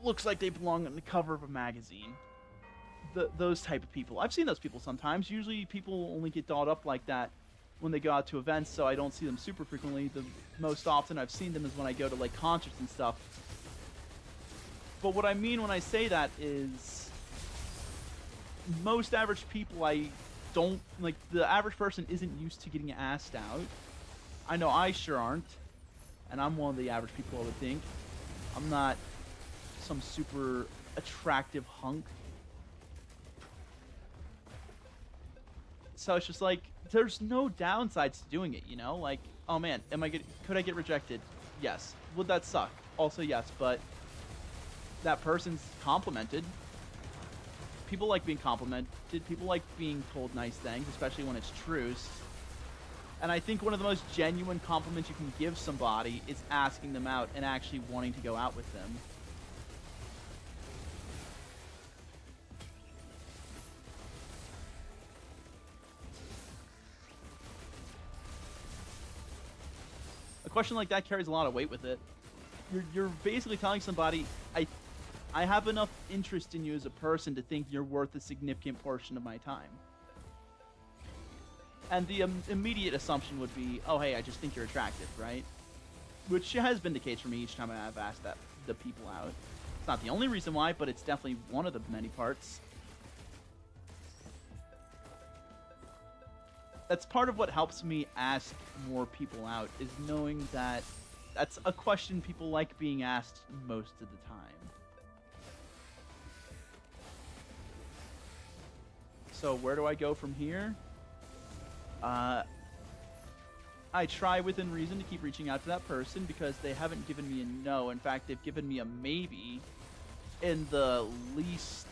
looks like they belong on the cover of a magazine. Those type of people. I've seen those people sometimes. Usually people only get dolled up like that when they go out to events, so I don't see them super frequently. The most often I've seen them is when I go to, like, concerts and stuff. But what I mean when I say that is most average people, I don't, like, the average person isn't used to getting asked out. I know I sure aren't. And I'm one of the average people, I would think. I'm not some super attractive hunk. So it's just like, there's no downsides to doing it, you know? Like, oh man, could I get rejected? Yes. Would that suck? Also yes, but that person's complimented. People like being complimented. People like being told nice things, especially when it's truths. And I think one of the most genuine compliments you can give somebody is asking them out and actually wanting to go out with them. A question like that carries a lot of weight with it. You're basically telling somebody, I have enough interest in you as a person to think you're worth a significant portion of my time. And the immediate assumption would be, oh hey, I just think you're attractive, right? Which has been the case for me each time I've asked the people out. It's not the only reason why, but it's definitely one of the many parts. That's part of what helps me ask more people out, is knowing that that's a question people like being asked most of the time. So where do I go from here? I try within reason to keep reaching out to that person because they haven't given me a no. In fact, they've given me a maybe in the least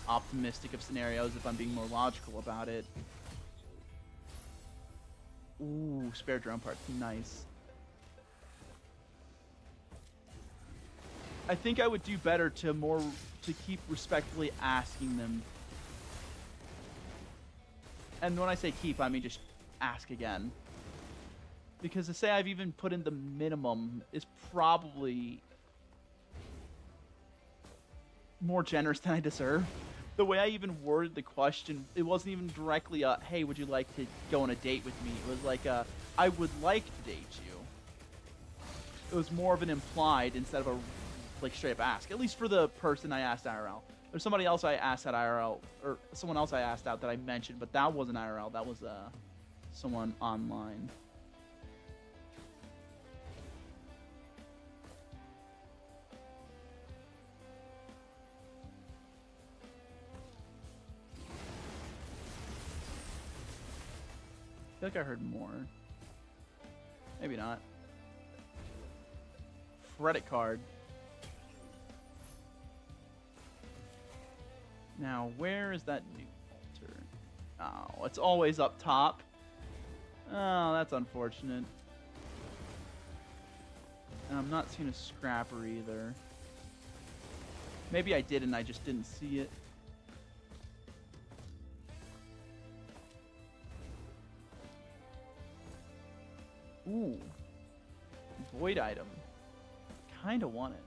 optimistic of scenarios, if I'm being more logical about it. Ooh, spare drone part. Nice. I think I would do better to keep respectfully asking them. And when I say keep, I mean just ask again. Because to say I've even put in the minimum is probably more generous than I deserve. The way I even worded the question, it wasn't even directly a, hey, would you like to go on a date with me? It was like a, I would like to date you. It was more of an implied instead of a, like, straight up ask. At least for the person I asked IRL. There's somebody else I asked at IRL, or someone else I asked out that I mentioned, but that wasn't IRL. That was someone online. I feel like I heard more. Maybe not. Credit card. Now, where is that new altar? Oh, it's always up top. Oh, that's unfortunate. And I'm not seeing a scrapper either. Maybe I did and I just didn't see it. Ooh. Void item. Kinda want it.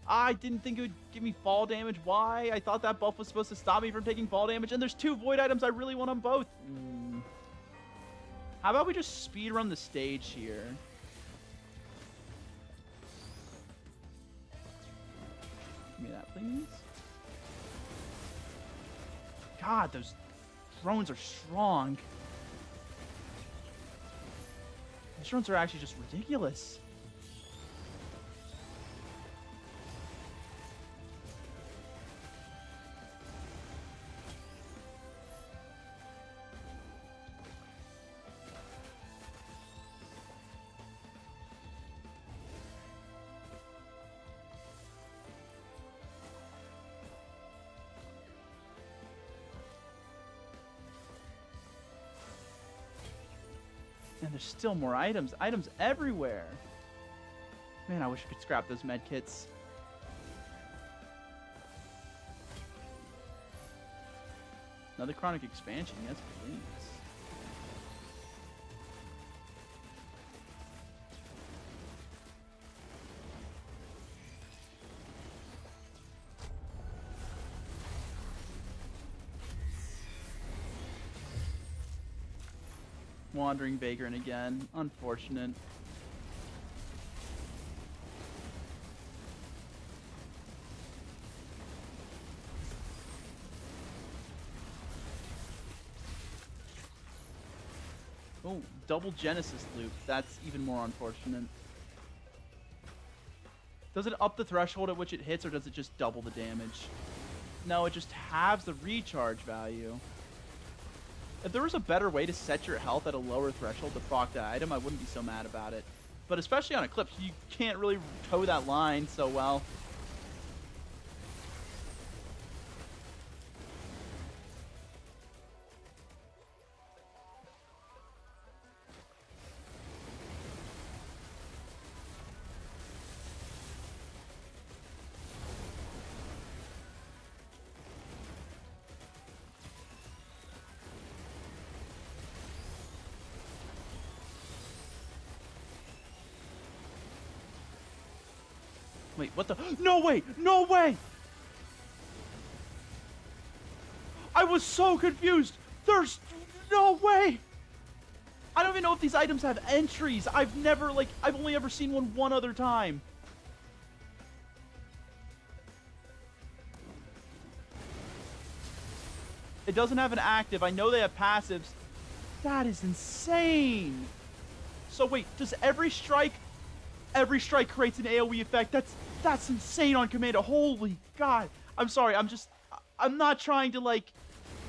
I didn't think it would give me fall damage. Why? I thought that buff was supposed to stop me from taking fall damage, and there's 2 void items. I really want them both. How about we just speed run the stage here? Give me that, please. God, those drones are strong. These drones are actually just ridiculous. And there's still more items. Items everywhere. Man, I wish I could scrap those med kits. Another chronic expansion. Yes, please. Wandering vagrant again. Unfortunate. Oh, double Genesis loop. That's even more unfortunate. Does it up the threshold at which it hits, or does it just double the damage? No, it just halves the recharge value. If there was a better way to set your health at a lower threshold to proc that item, I wouldn't be so mad about it. But especially on Eclipse, you can't really toe that line so well. Wait, what the? No way! No way! I was so confused! There's no way! I don't even know if these items have entries. I've only ever seen one other time. It doesn't have an active. I know they have passives. That is insane! So wait, does every strike creates an AoE effect? That's insane on Commando. Holy God. I'm sorry. I'm not trying to, like,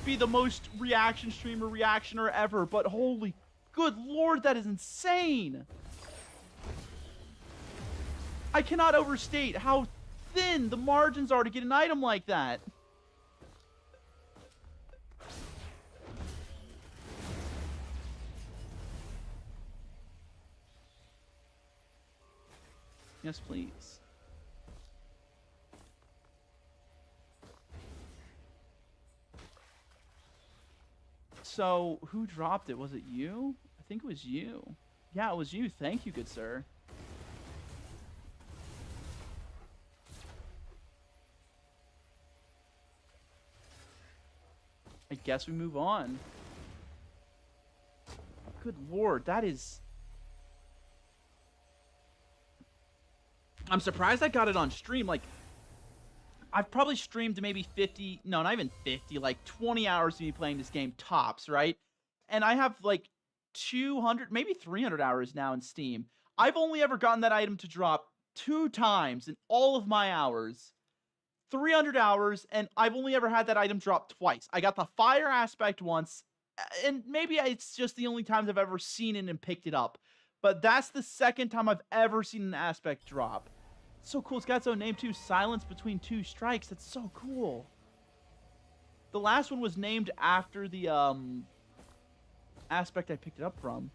be the most reaction streamer reactioner ever, but holy good Lord, that is insane. I cannot overstate how thin the margins are to get an item like that. Yes, please. So, who dropped it? Was it you? I think it was you. Yeah, it was you. Thank you, good sir. I guess we move on. Good Lord, that is... I'm surprised I got it on stream. Like, I've probably streamed maybe 50, no, not even 50, like 20 hours of me playing this game tops, right? And I have like 200, maybe 300 hours now in Steam. I've only ever gotten that item to drop 2 times in all of my hours. 300 hours, and I've only ever had that item drop twice. I got the fire aspect once, and maybe it's just the only times I've ever seen it and picked it up. But that's the second time I've ever seen an aspect drop. So cool. It's got its own name too. Silence between 2 strikes. That's so cool. The last one was named after the aspect I picked it up from.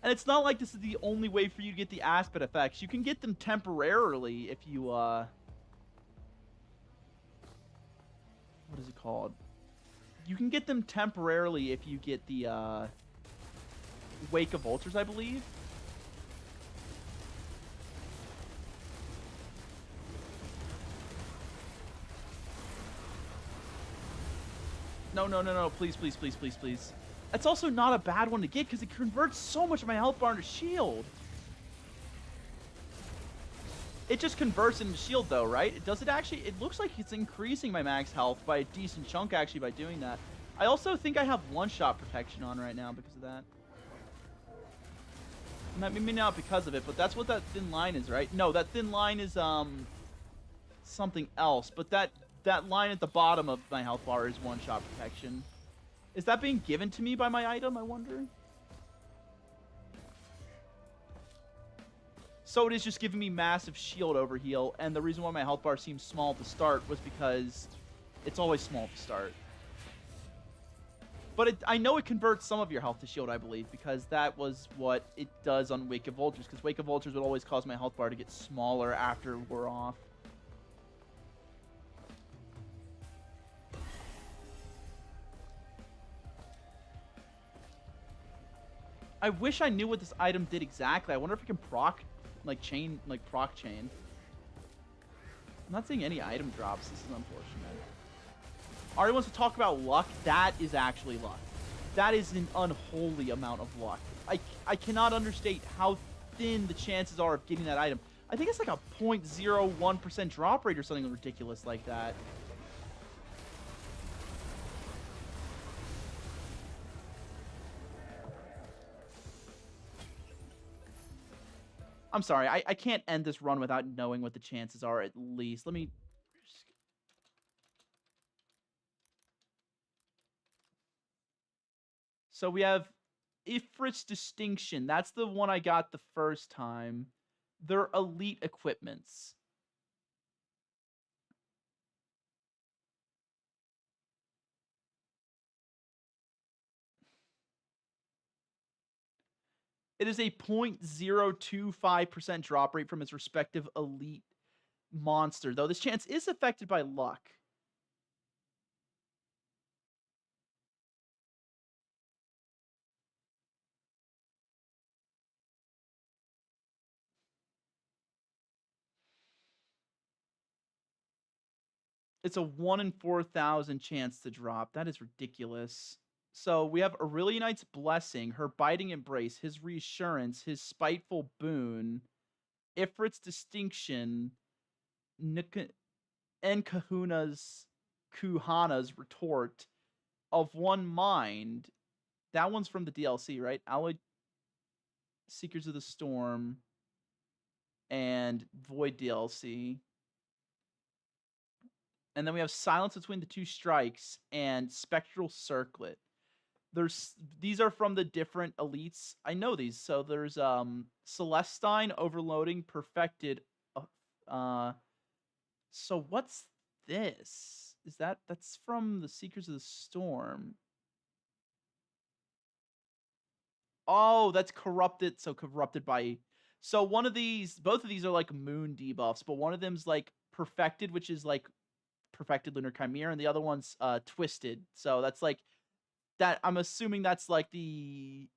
And it's not like this is the only way for you to get the aspect effects. You can get them temporarily if you what is it called? You can get them temporarily if you get the Wake of Vultures, I believe. No, please, please, please, please, please. That's also not a bad one to get because it converts so much of my health bar into shield. It just converts into shield though, right? Does it actually? It looks like it's increasing my max health by a decent chunk actually by doing that. I also think I have one-shot protection on right now because of that. Maybe not because of it, but that's what that thin line is, right? No, that thin line is something else. But that line at the bottom of my health bar is one-shot protection. Is that being given to me by my item, I wonder? So it is just giving me massive shield overheal, and the reason why my health bar seems small to start was because it's always small to start. But I know it converts some of your health to shield, I believe, because that was what it does on Wake of Vultures, because Wake of Vultures would always cause my health bar to get smaller after we're off. I wish I knew what this item did exactly. I wonder if it can proc, proc chain. I'm not seeing any item drops. This is unfortunate. Ari wants to talk about luck. That is actually luck. That is an unholy amount of luck. I cannot understate how thin the chances are of getting that item. I think it's like a 0.01% drop rate or something ridiculous like that. I'm sorry, I can't end this run without knowing what the chances are at least. Let me... So we have Ifrit's Distinction. That's the one I got the first time. They're elite equipments. It is a 0.025% drop rate from its respective elite monster, though this chance is affected by luck. It's a 1 in 4,000 chance to drop. That is ridiculous. So we have Aurelionite's Blessing, her Biting Embrace, his Reassurance, his Spiteful Boon, Ifrit's Distinction, and Kuhana's Retort, Of One Mind. That one's from the DLC, right? Alloy Seekers of the Storm and Void DLC. And then we have Silence Between the Two Strikes and Spectral Circlet. These are from the different elites. I know these. So there's Celestine, Overloading, Perfected. So what's this? That's from the Seekers of the Storm? Oh, that's Corrupted. So Corrupted by... So one of these, both of these are like moon debuffs, but one of them's like Perfected, which is like Perfected Lunar Chimera, and the other one's Twisted. So that's like that. I'm assuming that's like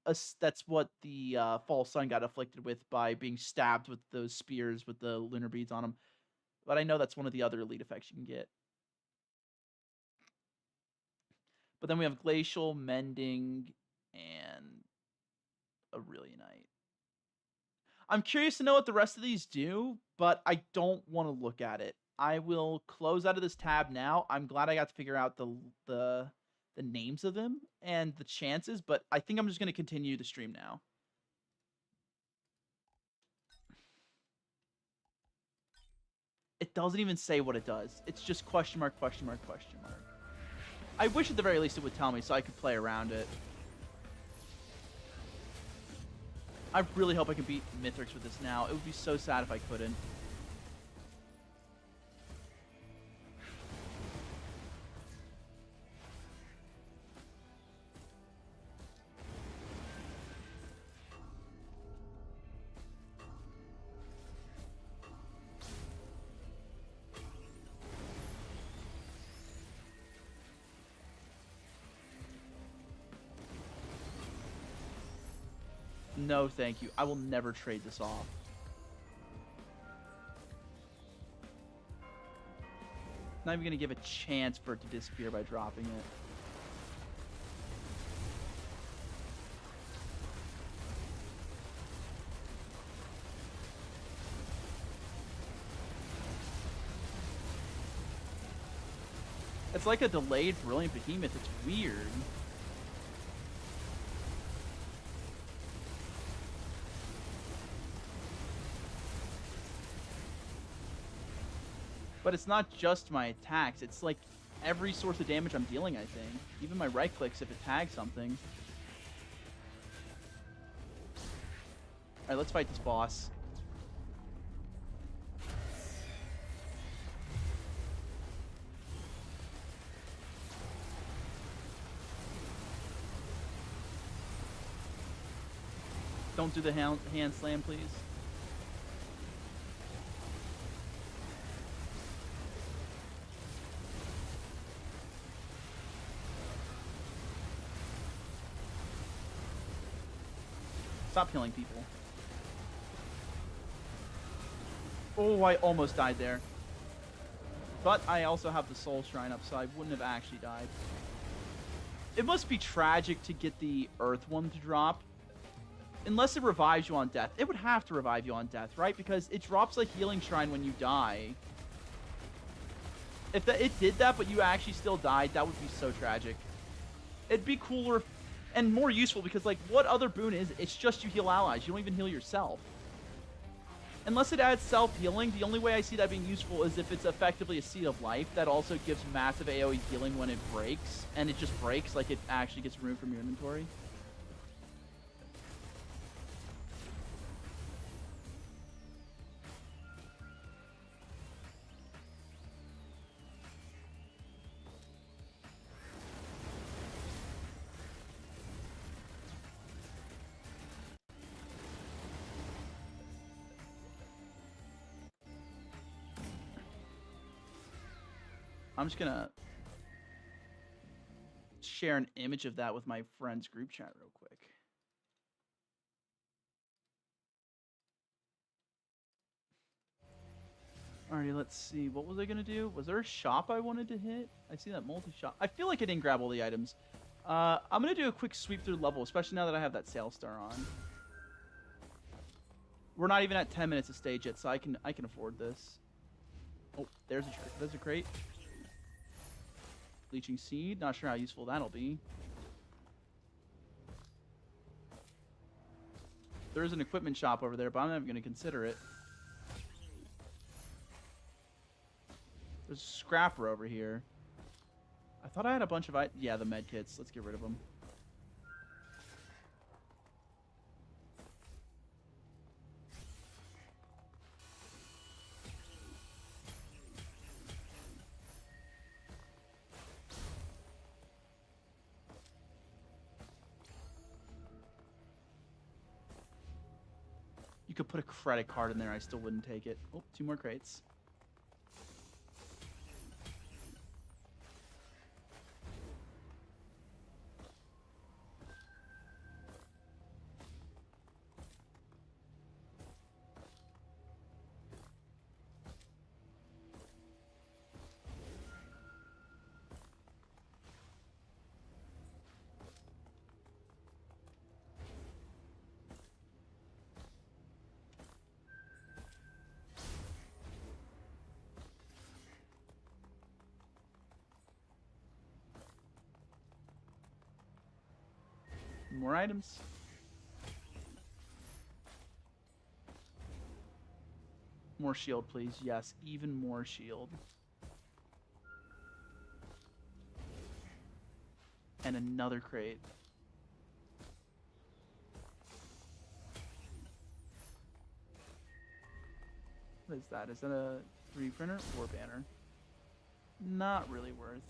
that's what the False Sun got afflicted with by being stabbed with those spears with the lunar beads on them. But I know that's one of the other elite effects you can get. But then we have Glacial, Mending, and Aurelionite. I'm curious to know what the rest of these do, but I don't want to look at it. I will close out of this tab now. I'm glad I got to figure out the names of them and the chances, but I think I'm just going to continue the stream now. It doesn't even say what it does. It's just question mark, question mark, question mark. I wish at the very least it would tell me so I could play around it. I really hope I can beat Mithrix with this now. It would be so sad if I couldn't. No, thank you. I will never trade this off. Not even going to give a chance for it to disappear by dropping it. It's like a delayed Brilliant Behemoth. It's weird. But it's not just my attacks. It's like every source of damage I'm dealing, I think. Even my right clicks if it tags something. Alright, let's fight this boss. Don't do the hand slam, please. Stop killing people. Oh, I almost died there. But I also have the soul shrine up, so I wouldn't have actually died. It must be tragic to get the earth one to drop. Unless it revives you on death. It would have to revive you on death, right? Because it drops a healing shrine when you die. If it did that, but you actually still died, that would be so tragic. It'd be cooler and more useful because, like, what other boon is it? It's just you heal allies. You don't even heal yourself. Unless it adds self-healing, the only way I see that being useful is if it's effectively a Seed of Life that also gives massive AoE healing when it breaks, and it just breaks, like it actually gets removed from your inventory. I'm just gonna share an image of that with my friend's group chat real quick. Alrighty, let's see. What was I gonna do? Was there a shop I wanted to hit? I see that multi-shop. I feel like I didn't grab all the items. I'm gonna do a quick sweep through the level, especially now that I have that Sail Star on. We're not even at 10 minutes of stage yet, so I can afford this. Oh, there's a crate. Bleaching Seed. Not sure how useful that'll be. There's an equipment shop over there, but I'm not even going to consider it. There's a scrapper over here. I thought I had a bunch of... Yeah, the med kits. Let's get rid of them. You could put a credit card in there. I still wouldn't take it. Oh, 2 more crates. More items. More shield, please. Yes, even more shield. And another crate. What is that? Is that a 3D printer or banner? Not really worth.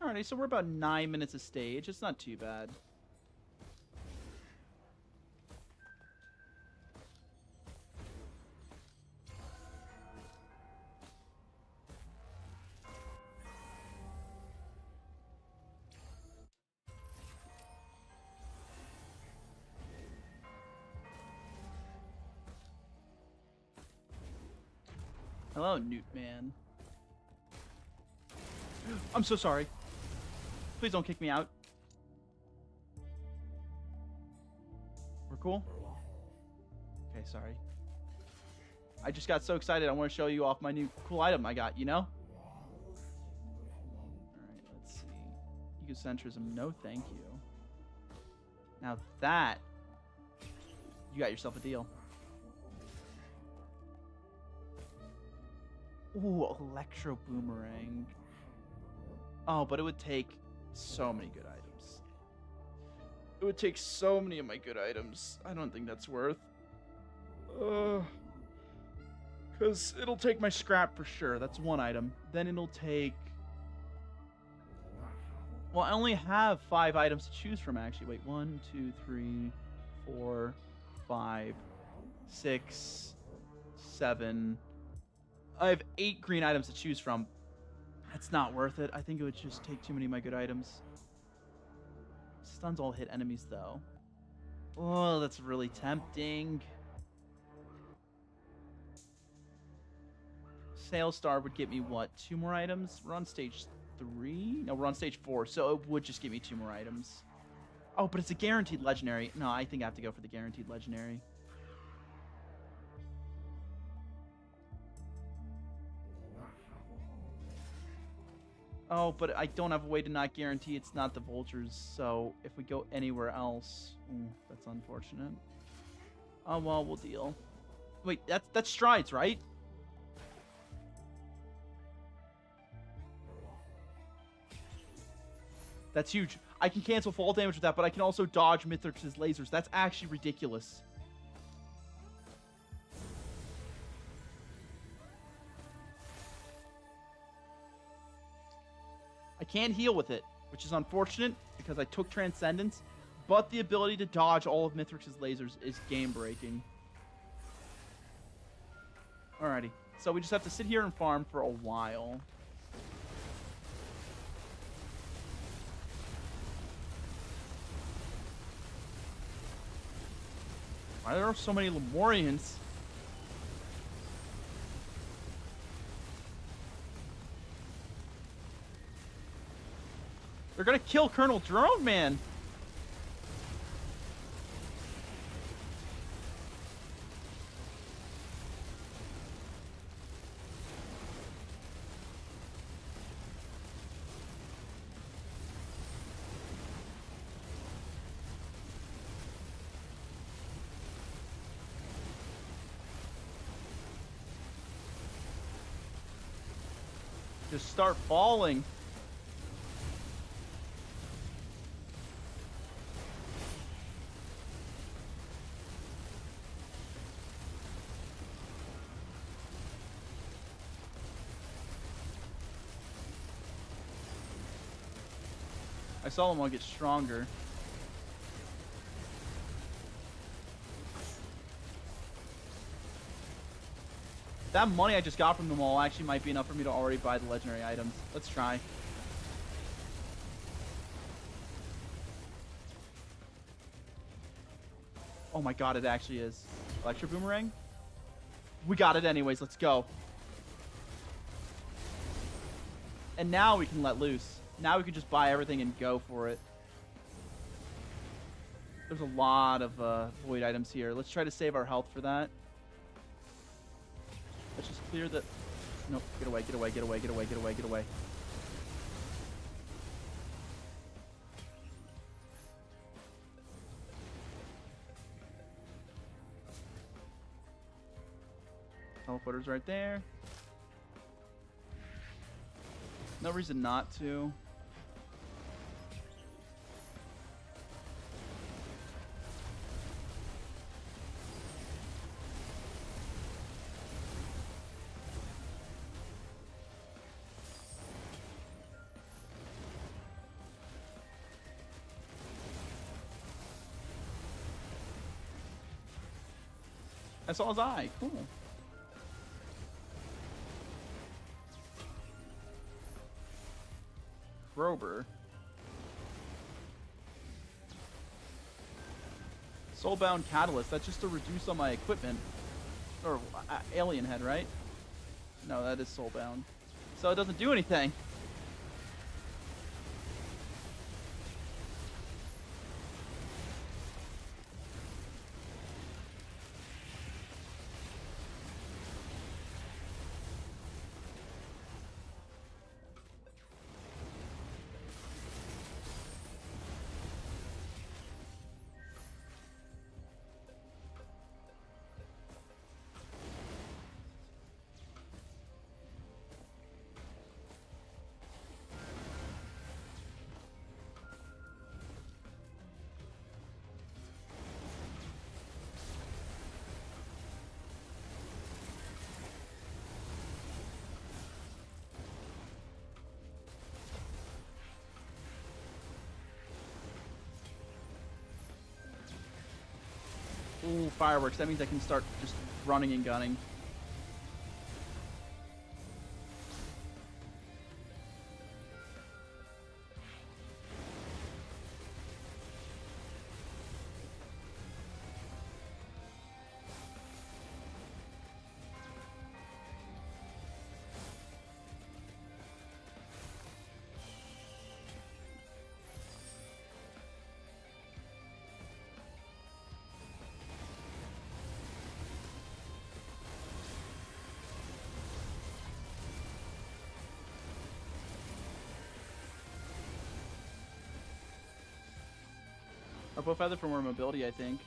Alrighty, so we're about 9 minutes of stage. It's not too bad. Hello, Newt Man. I'm so sorry. Please don't kick me out. We're cool? Okay, sorry. I just got so excited. I want to show you off my new cool item I got, you know? Alright, let's see. Egocentrism, no thank you. Now that, you got yourself a deal. Ooh, Electro Boomerang. Oh, but it would take so many good items. It would take so many of my good items. I don't think that's worth. Because it'll take my scrap for sure. That's one item. Then it'll take... Well, I only have 5 items to choose from, actually. Wait, 1, 2, 3, 4, 5, 6, 7. I have 8 green items to choose from. That's not worth it. I think it would just take too many of my good items. Stuns all hit enemies, though. Oh, that's really tempting. Sail Star would get me, what, 2 more items? We're on stage 3? No, we're on stage 4, so it would just give me 2 more items. Oh, but it's a guaranteed legendary. No, I think I have to go for the guaranteed legendary. Oh, but I don't have a way to not guarantee it's not the vultures, so if we go anywhere else... Ooh, that's unfortunate. Oh, well, we'll deal. Wait, that's strides, right? That's huge. I can cancel fall damage with that, but I can also dodge Mithrix's lasers. That's actually ridiculous. I can't heal with it, which is unfortunate because I took Transcendence, but the ability to dodge all of Mithrix's lasers is game-breaking. Alrighty, so we just have to sit here and farm for a while. Why are there so many Lemurians? They're gonna kill Colonel Drone Man. Just start falling. I saw them all get stronger. That money I just got from them all actually might be enough for me to already buy the legendary items. Let's try. Oh my god, it actually is. Electro Boomerang? We got it anyways, let's go. And now we can let loose. Now we can just buy everything and go for it. There's a lot of void items here. Let's try to save our health for that. Let's just clear the... Nope, get away, get away, get away, get away, get away, get away. Teleporter's right there. No reason not to. I saw his eye. Cool. Grober. Soulbound Catalyst. That's just to reduce on my equipment. Or Alien Head, right? No, that is Soulbound. So it doesn't do anything. Ooh, fireworks. That means I can start just running and gunning. Purple feather for more mobility, I think.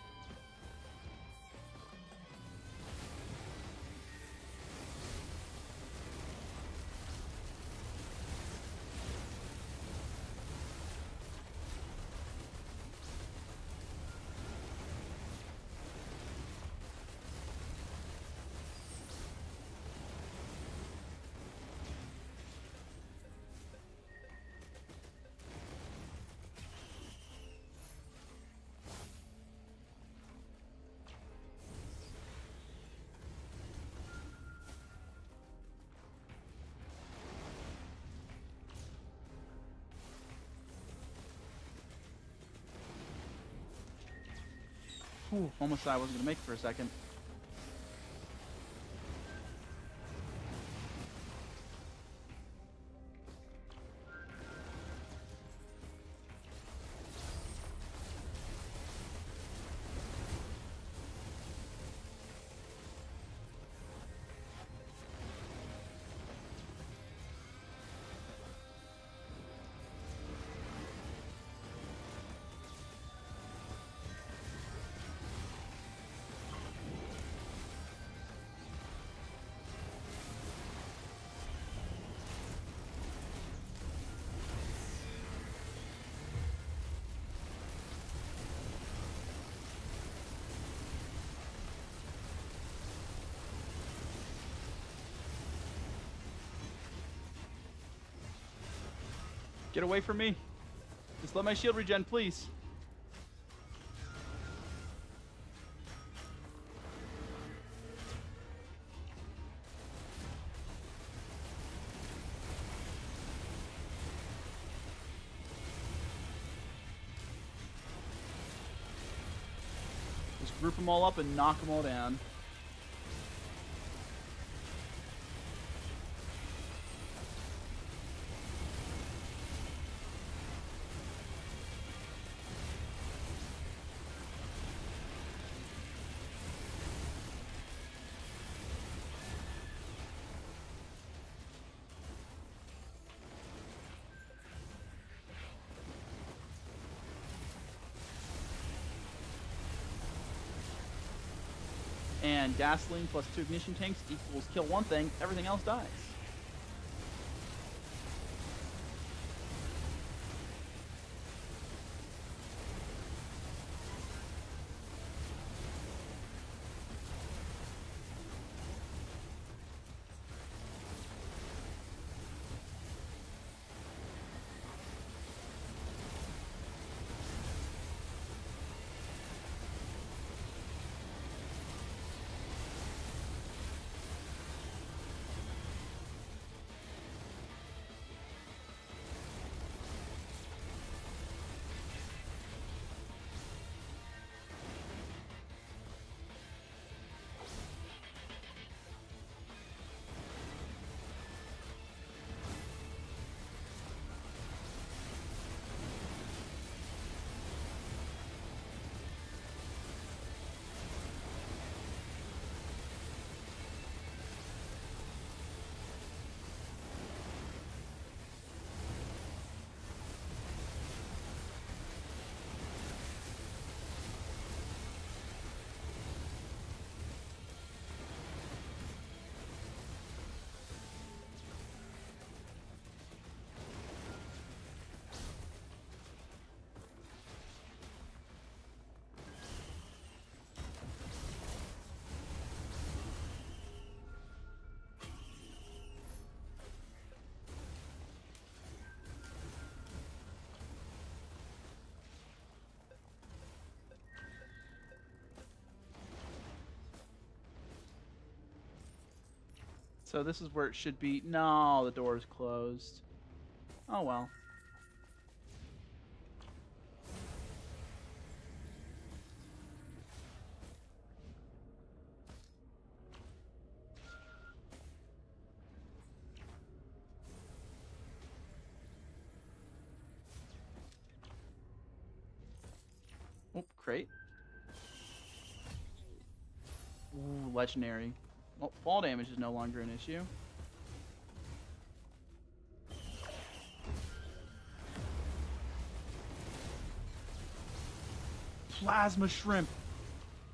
Ooh, almost thought I wasn't going to make it for a second. Get away from me. Just let my shield regen, please. Just group them all up and knock them all down. And gasoline plus 2 ignition tanks equals kill one thing, everything else dies. So this is where it should be. No, the door is closed. Oh well. Oh, crate. Ooh, legendary. Well, fall damage is no longer an issue. Plasma shrimp.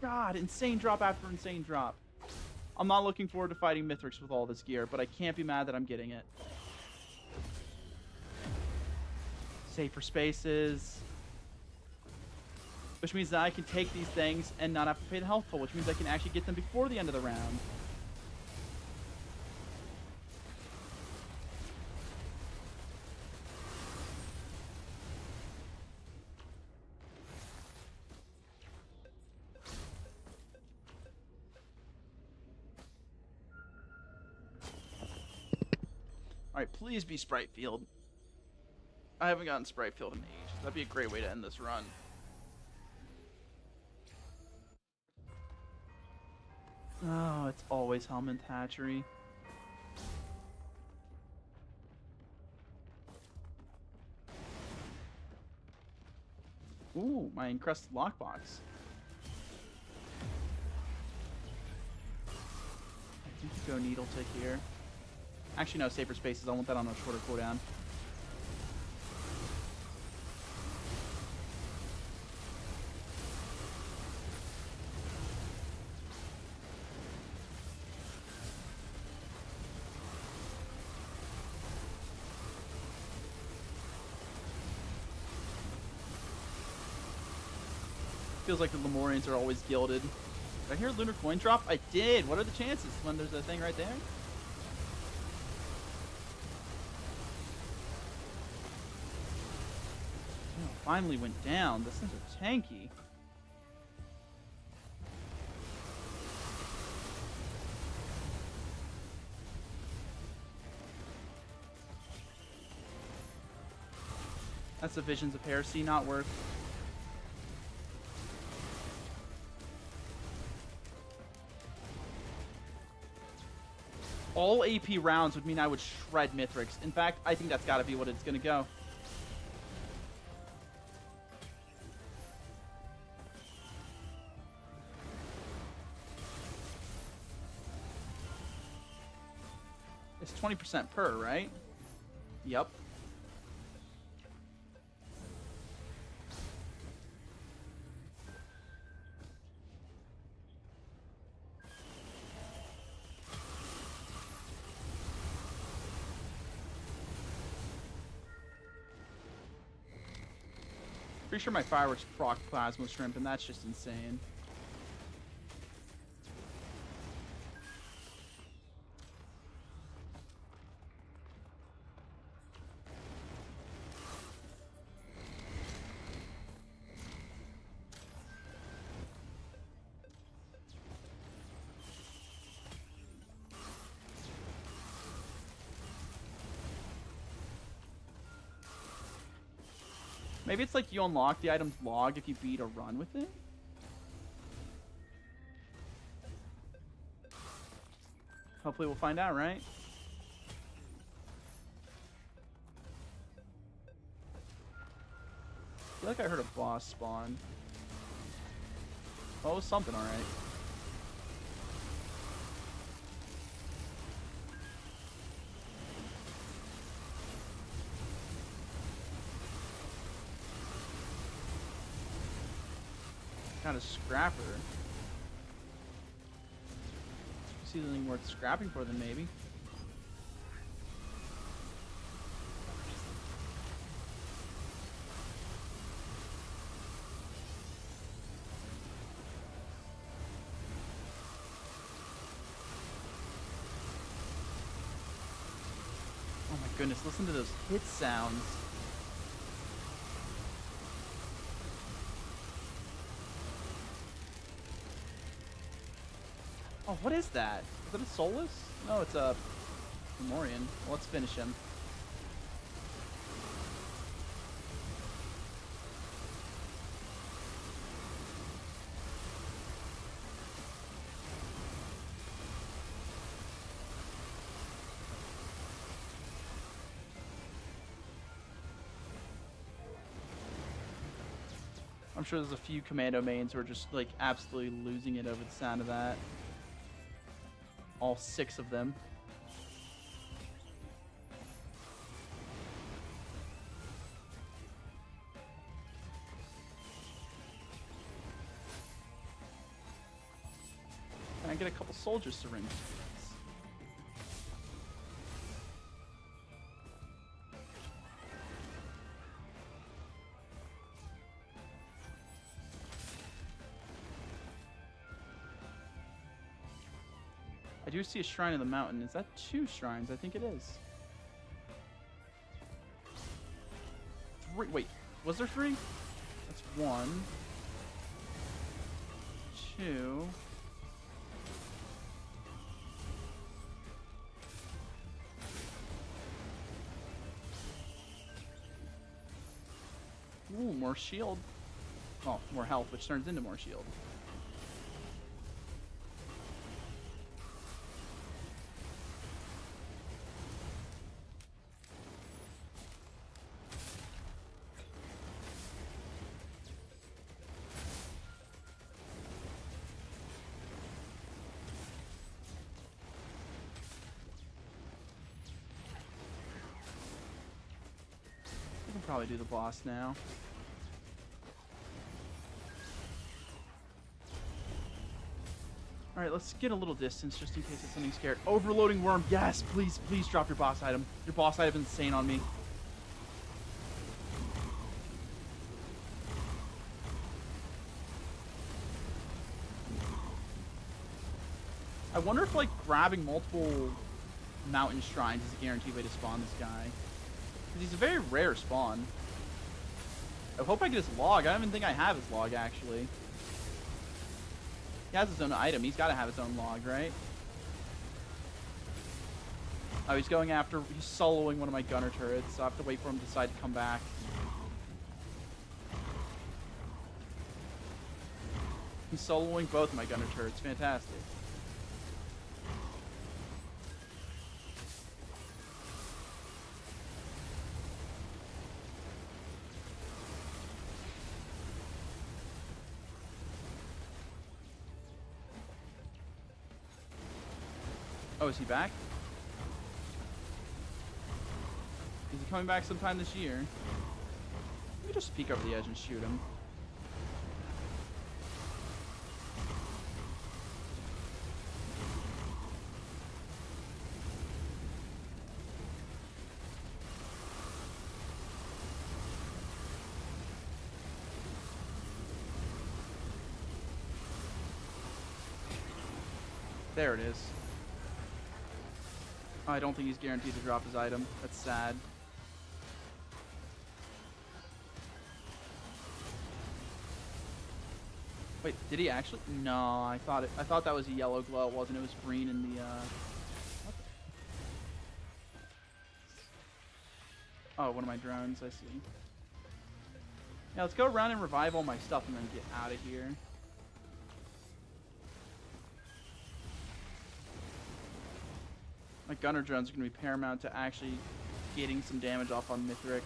God, insane drop after insane drop. I'm not looking forward to fighting Mithrix with all this gear, but I can't be mad that I'm getting it. Safer spaces. Which means that I can take these things and not have to pay the health toll, which means I can actually get them before the end of the round. Alright, please be Sprite Field. I haven't gotten Sprite Field in ages. That'd be a great way to end this run. Oh, it's always Helmand Hatchery. Ooh, my encrusted lockbox. I think you go Needle Tick here. Actually, no, safer spaces. I want that on a shorter cooldown. Feels like the Lemurians are always gilded. Did I hear a lunar coin drop? I did. What are the chances when there's a thing right there? Oh, finally went down. This thing's are tanky. That's the Visions of Heresy, not worth. All AP rounds would mean I would shred Mithrix. In fact, I think that's got to be what it's going to go. It's 20% per, right? Yep. Pretty sure my fireworks proc plasma shrimp, and that's just insane. Maybe it's like you unlock the item's log if you beat a run with it? Hopefully we'll find out, right? I feel like I heard a boss spawn. Oh, it was something, alright. Kind of scrapper. See anything worth scrapping for them, maybe. Oh my goodness, listen to those hit sounds. Oh, what is that? Is it a Soulless? No, it's a Memorian. Well, let's finish him. I'm sure there's a few Commando mains who are just, like, absolutely losing it over the sound of that. All 6 of them. Can I get a couple soldier syringes? I do see a shrine in the mountain. Is that 2 shrines? I think it is. 3. Wait, was there 3? That's 1. 2. Ooh, more shield. Oh, more health, which turns into more shield. We can probably do the boss now. Alright, let's get a little distance just in case it's something scared. Overloading worm. Yes, please, please drop your boss item. Your boss item is insane on me. I wonder if, like, grabbing multiple mountain shrines is a guaranteed way to spawn this guy. Because he's a very rare spawn. I hope I get his log. I don't even think I have his log, actually. He has his own item. He's got to have his own log, right? Oh, he's going after... He's soloing one of my gunner turrets, so I have to wait for him to decide to come back. He's soloing both my gunner turrets. Fantastic. Oh, is he back? Is he coming back sometime this year? Let me just peek over the edge and shoot him. There it is. Oh, I don't think he's guaranteed to drop his item. That's sad. Wait, did he actually? No, I thought that was a yellow glow. It wasn't. It was green in the what the... Oh, one of my drones, I see. Yeah, let's go around and revive all my stuff and then get out of here. My gunner drones are going to be paramount to actually getting some damage off on Mithrix.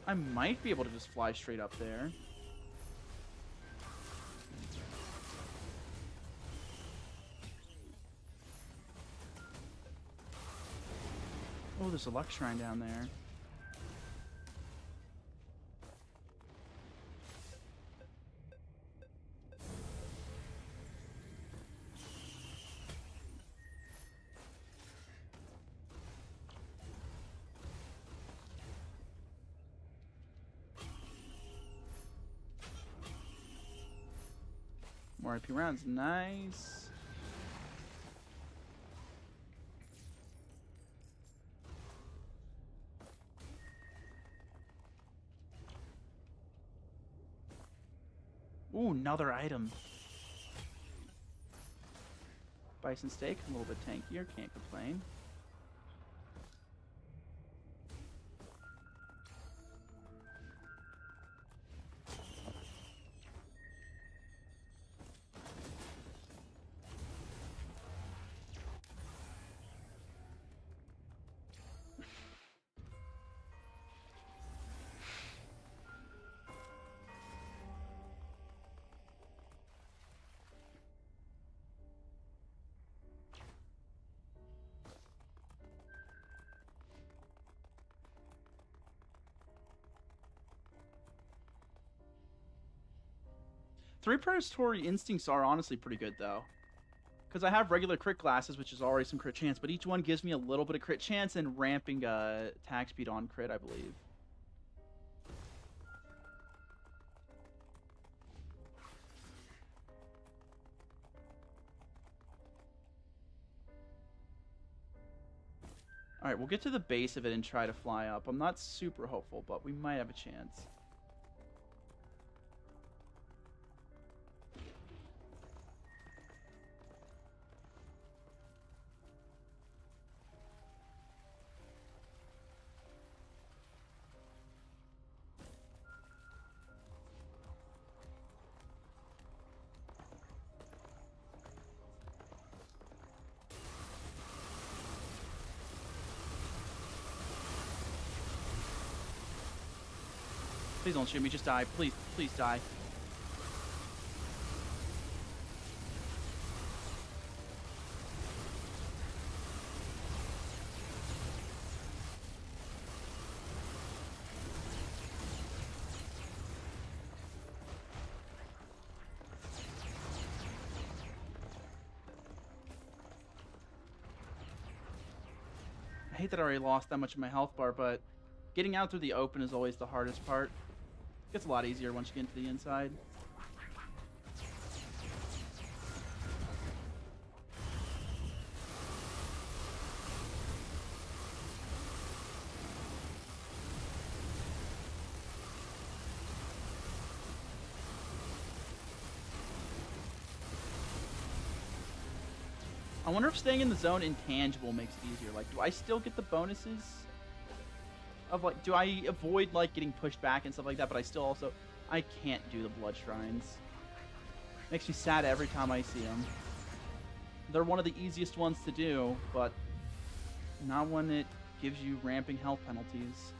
I might be able to just fly straight up there. Oh, there's a luck shrine down there. More IP rounds, nice. Ooh, another item. Bison steak, a little bit tankier, can't complain. Three predatory instincts are honestly pretty good though. Because I have regular crit glasses, which is already some crit chance, but each one gives me a little bit of crit chance and ramping attack speed on crit, I believe. Alright, we'll get to the base of it and try to fly up. I'm not super hopeful, but we might have a chance. Please don't shoot me, just die. Please, please die. I hate that I already lost that much of my health bar, but getting out through the open is always the hardest part. It gets a lot easier once you get into the inside. I wonder if staying in the zone intangible makes it easier. Like, do I still get the bonuses? Of like, do I avoid like getting pushed back and stuff like that, but I still also, I can't do the blood shrines. Makes me sad every time I see them. They're one of the easiest ones to do, but not when it gives you ramping health penalties.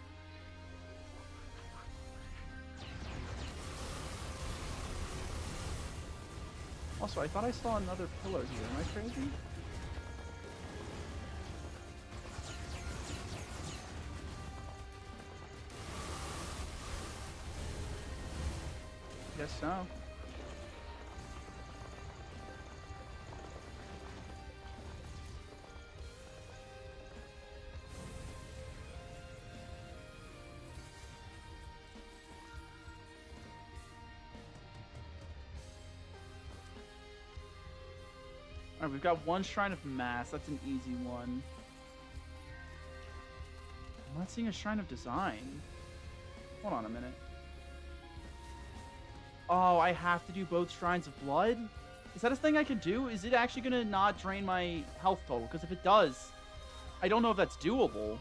Also, I thought I saw another pillar here. Am I crazy? Guess so. Alright, we've got one Shrine of Mass. That's an easy one. I'm not seeing a Shrine of Design. Hold on a minute. Oh, I have to do both Shrines of Blood? Is that a thing I can do? Is it actually going to not drain my health total? Because if it does, I don't know if that's doable.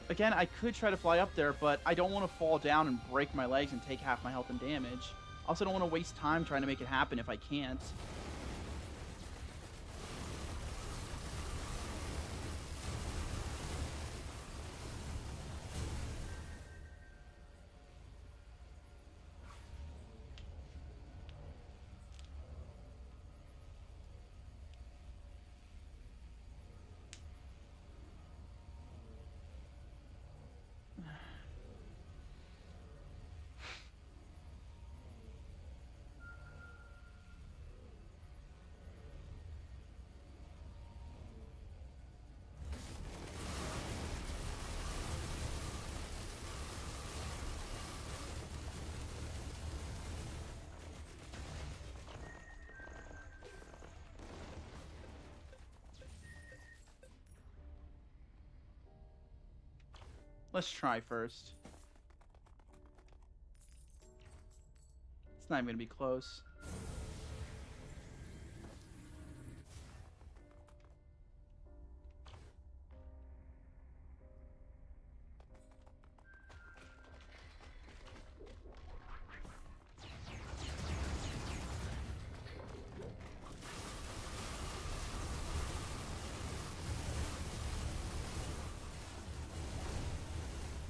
Again, I could try to fly up there, but I don't want to fall down and break my legs and take half my health and damage. I also don't want to waste time trying to make it happen if I can't. Let's try first. It's not even going to be close.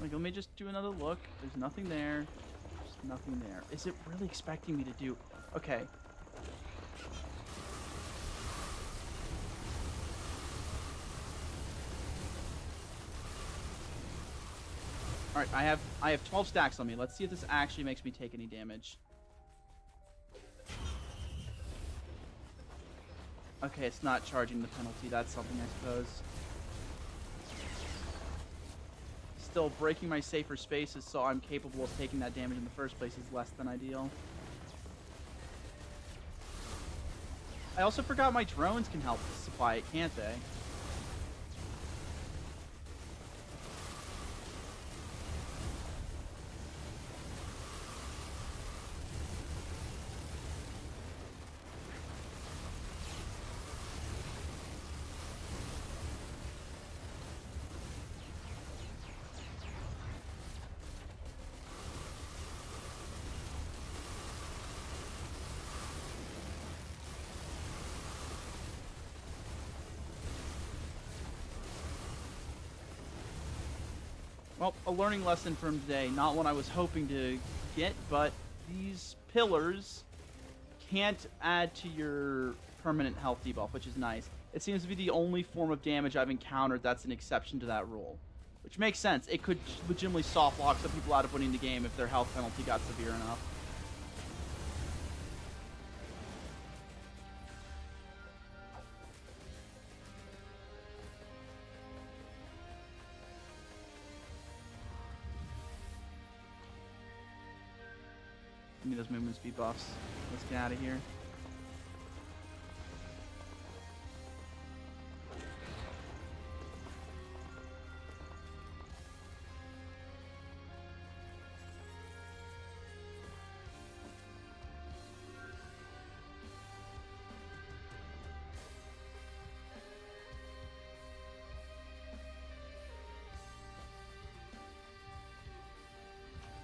Like, let me just do another look. There's nothing there. There's nothing there. Is it really expecting me to do... Okay. Alright, I have 12 stacks on me. Let's see if this actually makes me take any damage. Okay, it's not charging the penalty. That's something, I suppose. Still, breaking my safer spaces so I'm capable of taking that damage in the first place is less than ideal. I also forgot my drones can help supply it, can't they? Well, a learning lesson from today. Not one I was hoping to get, but these pillars can't add to your permanent health debuff, which is nice. It seems to be the only form of damage I've encountered that's an exception to that rule. Which makes sense. It could legitimately soft lock some people out of winning the game if their health penalty got severe enough. Give me those movement speed buffs. Let's get out of here.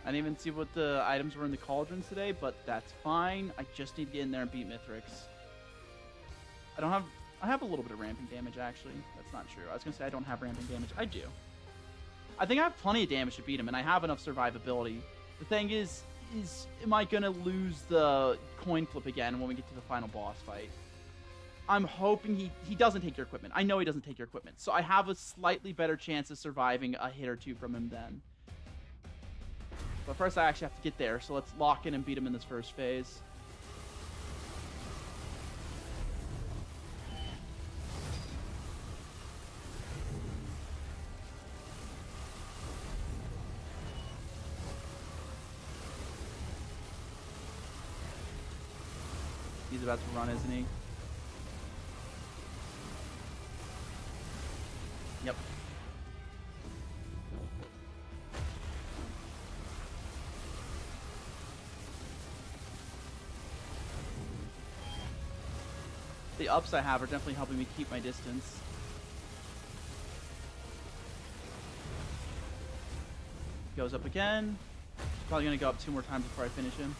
I didn't even see what the items were in the cauldrons today, but that's fine. I just need to get in there and beat Mithrix. I have a little bit of ramping damage, actually. That's not true. I was going to say I don't have ramping damage. I do. I think I have plenty of damage to beat him, and I have enough survivability. The thing is am I going to lose the coin flip again when we get to the final boss fight? I'm hoping he doesn't take your equipment. I know he doesn't take your equipment, so I have a slightly better chance of surviving a hit or two from him then. But first I actually have to get there, so let's lock in and beat him in this first phase. He's about to run, isn't he? Yep. The ups I have are definitely helping me keep my distance. Goes up again. Probably going to go up 2 more times before I finish him.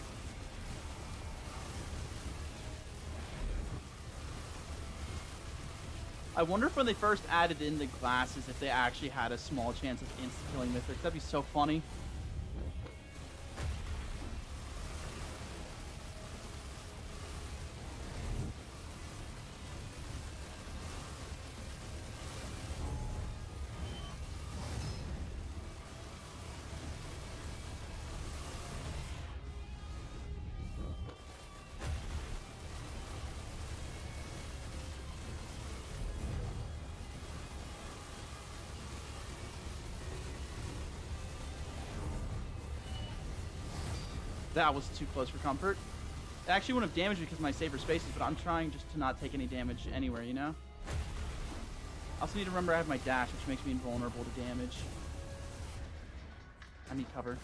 I wonder if when they first added in the glasses, if they actually had a small chance of insta-killing Mithrix. That'd be so funny. That was too close for comfort. It actually wouldn't have damaged me because of my safer spaces, but I'm trying just to not take any damage anywhere, you know? I also need to remember I have my dash, which makes me invulnerable to damage. I need cover.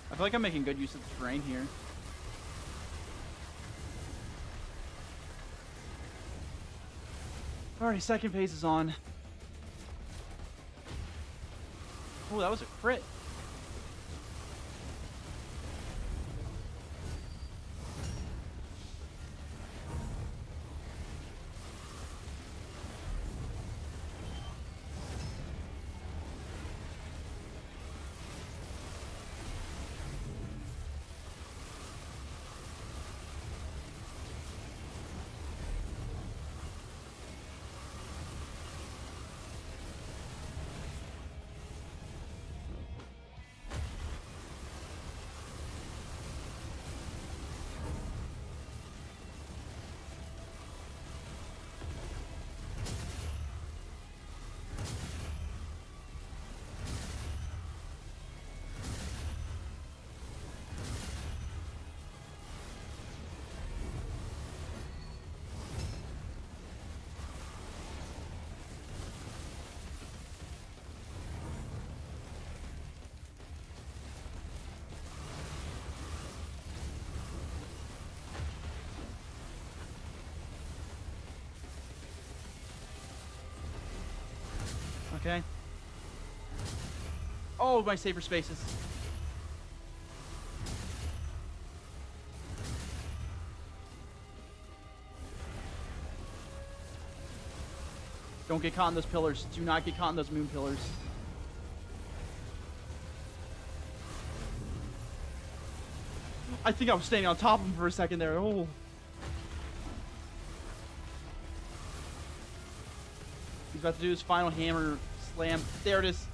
I feel like I'm making good use of the terrain here. Alright, second phase is on. Oh, that was a crit. Okay. Oh, my safer spaces. Don't get caught in those pillars. Do not get caught in those moon pillars. I think I was standing on top of him for a second there. Oh. He's about to do his final hammer slam. There it is.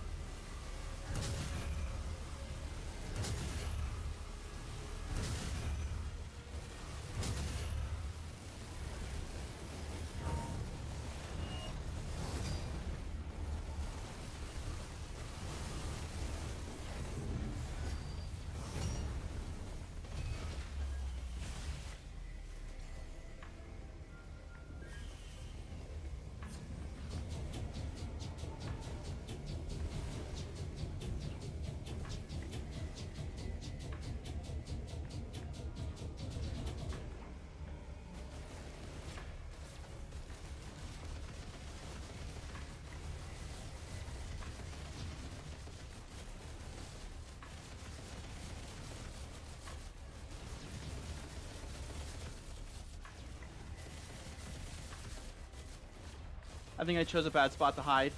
I think I chose a bad spot to hide.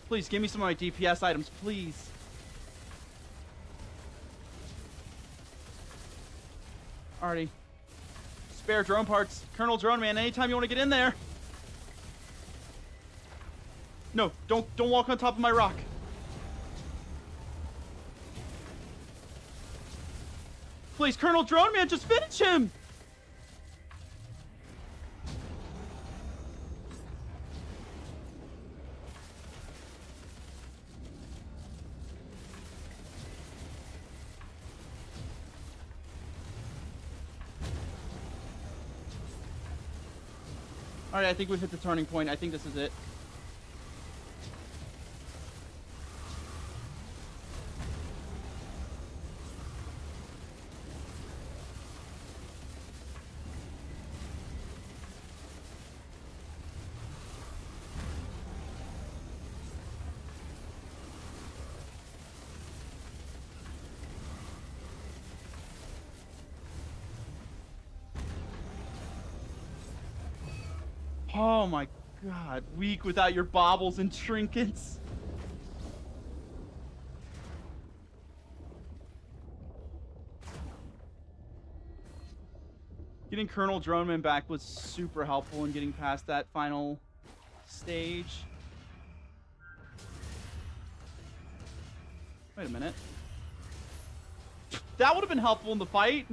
Please, give me some of my DPS items, please. Alrighty. Spare drone parts. Colonel Drone Man, anytime you want to get in there. No, don't walk on top of my rock. Please, Colonel Drone Man, just finish him! Alright, I think we've hit the turning point. I think this is it. Oh my god. Weak without your baubles and trinkets. Getting Colonel Droneman back was super helpful in getting past that final stage. Wait a minute. That would have been helpful in the fight.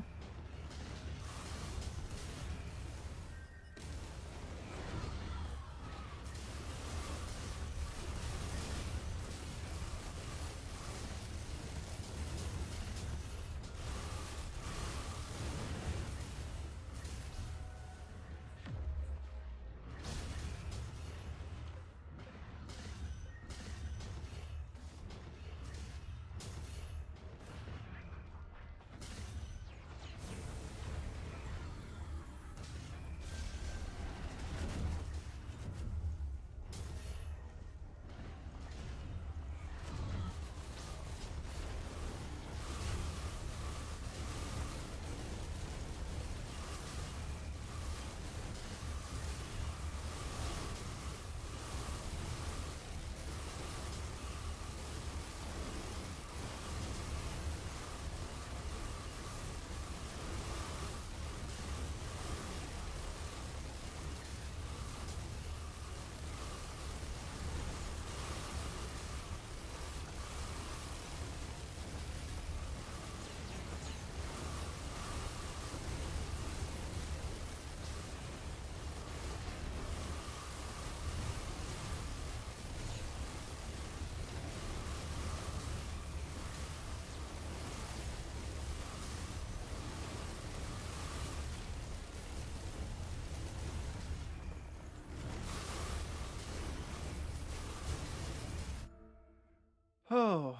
Oh,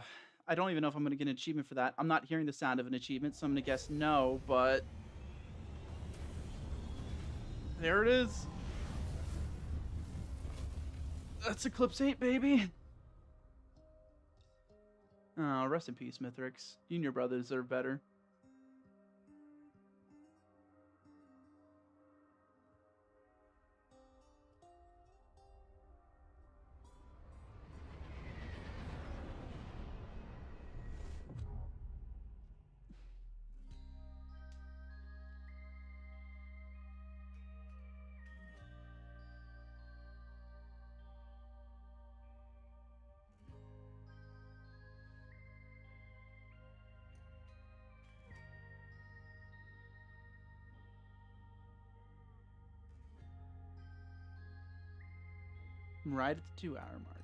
I don't even know if I'm going to get an achievement for that. I'm not hearing the sound of an achievement, so I'm going to guess no, but there it is. That's Eclipse 8, baby. Oh, rest in peace, Mithrix. You and your brothers deserve better. Right at the 2-hour mark.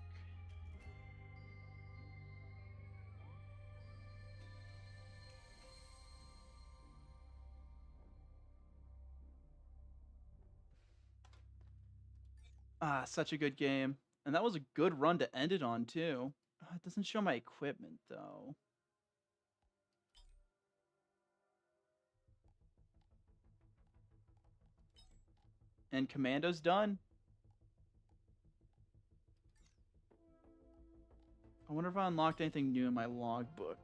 Ah, such a good game. And that was a good run to end it on, too. It doesn't show my equipment, though. And Commando's done. I wonder if I unlocked anything new in my logbook.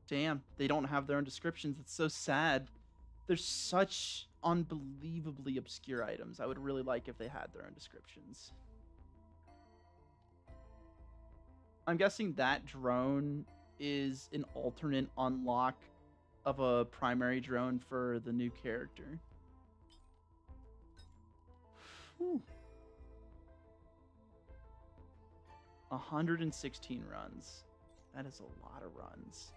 Damn, they don't have their own descriptions. It's so sad. There's such unbelievably obscure items. I would really like if they had their own descriptions. I'm guessing that drone is an alternate unlock of a primary drone for the new character. Whew. 116 runs. That is a lot of runs.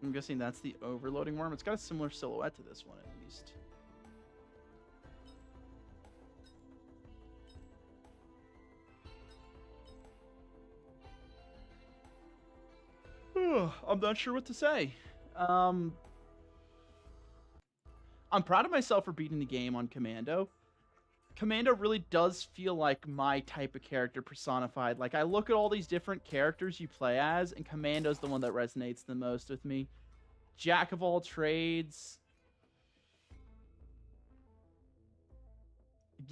I'm guessing that's the overloading worm. It's got a similar silhouette to this one, at least. I'm not sure what to say. I'm proud of myself for beating the game on Commando. Commando really does feel like my type of character personified. Like, I look at all these different characters you play as, and Commando's the one that resonates the most with me. Jack of all trades.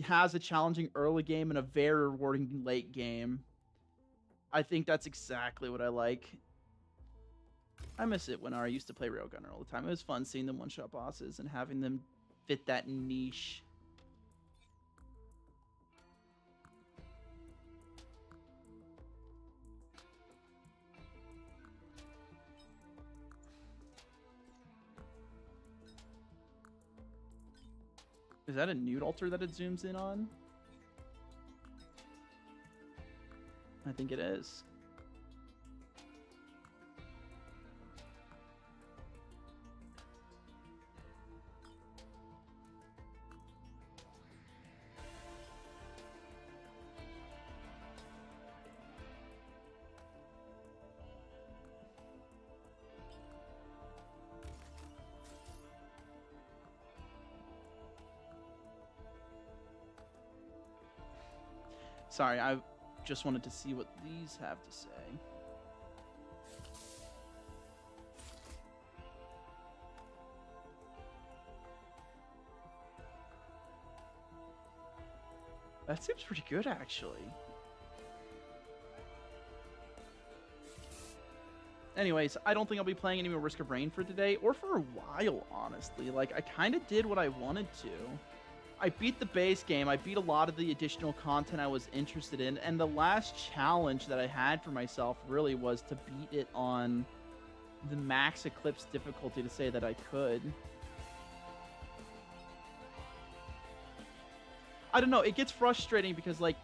Has a challenging early game and a very rewarding late game. I think that's exactly what I like. I miss it when I used to play Railgunner all the time. It was fun seeing them one-shot bosses and having them fit that niche. Is that a nude altar that it zooms in on? I think it is. Sorry, I just wanted to see what these have to say. That seems pretty good, actually. Anyways, I don't think I'll be playing any more Risk of Rain for today, or for a while, honestly. Like, I kind of did what I wanted to. I beat the base game, I beat a lot of the additional content I was interested in, and the last challenge that I had for myself really was to beat it on the max Eclipse difficulty to say that I could. I don't know, it gets frustrating because, like,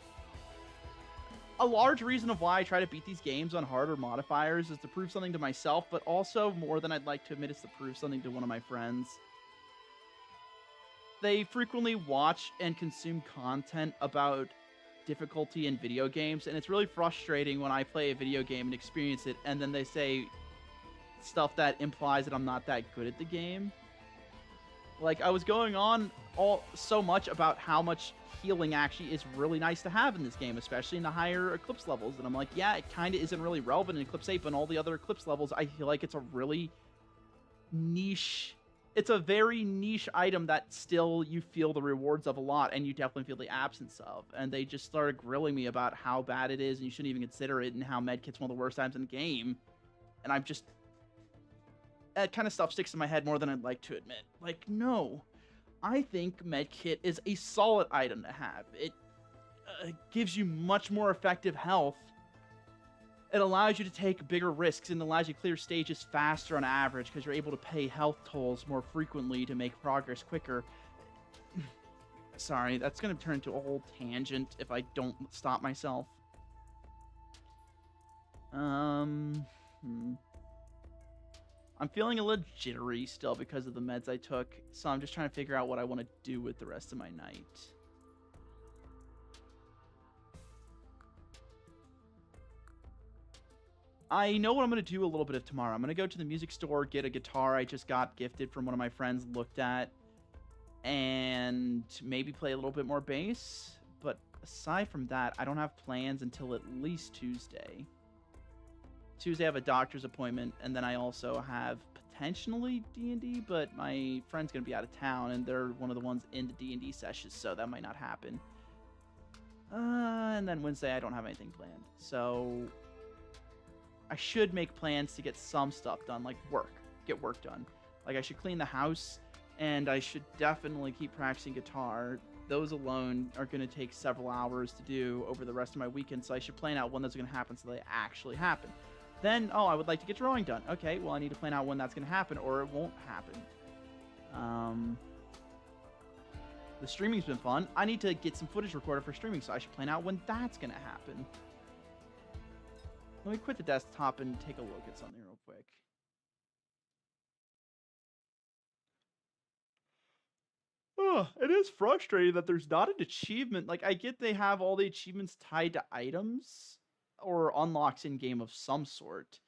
a large reason of why I try to beat these games on harder modifiers is to prove something to myself, but also, more than I'd like to admit, is to prove something to one of my friends. They frequently watch and consume content about difficulty in video games, and it's really frustrating when I play a video game and experience it, and then they say stuff that implies that I'm not that good at the game. Like, I was going on so much about how much healing actually is really nice to have in this game, especially in the higher Eclipse levels, and I'm like, yeah, it kind of isn't really relevant in Eclipse 8, but in all the other Eclipse levels, I feel like it's a really niche... It's a very niche item that still you feel the rewards of a lot, and you definitely feel the absence of. And they just started grilling me about how bad it is, and you shouldn't even consider it, and how medkit's one of the worst items in the game. And I'm just... That kind of stuff sticks in my head more than I'd like to admit. Like, no. I think medkit is a solid item to have. It gives you much more effective health. It allows you to take bigger risks and allows you to clear stages faster on average because you're able to pay health tolls more frequently to make progress quicker. Sorry, that's going to turn into a whole tangent if I don't stop myself. I'm feeling a little jittery still because of the meds I took, so I'm just trying to figure out what I want to do with the rest of my night. I know what I'm going to do a little bit of tomorrow. I'm going to go to the music store, get a guitar I just got gifted from one of my friends, looked at, and maybe play a little bit more bass. But aside from that, I don't have plans until at least Tuesday. Tuesday I have a doctor's appointment, and then I also have potentially D&D, but my friend's going to be out of town, and they're one of the ones in the D&D sessions, so that might not happen. And then Wednesday I don't have anything planned, so I should make plans to get some stuff done, like get work done. Like, I should clean the house and I should definitely keep practicing guitar. Those alone are going to take several hours to do over the rest of my weekend, so I should plan out when those are going to happen so they actually happen. Then, oh, I would like to get drawing done. Okay, well, I need to plan out when that's going to happen, or it won't happen. The streaming's been fun. I need to get some footage recorded for streaming, so I should plan out when that's going to happen. Let me quit the desktop and take a look at something real quick. Oh, it is frustrating that there's not an achievement. Like, I get they have all the achievements tied to items or unlocks in game of some sort,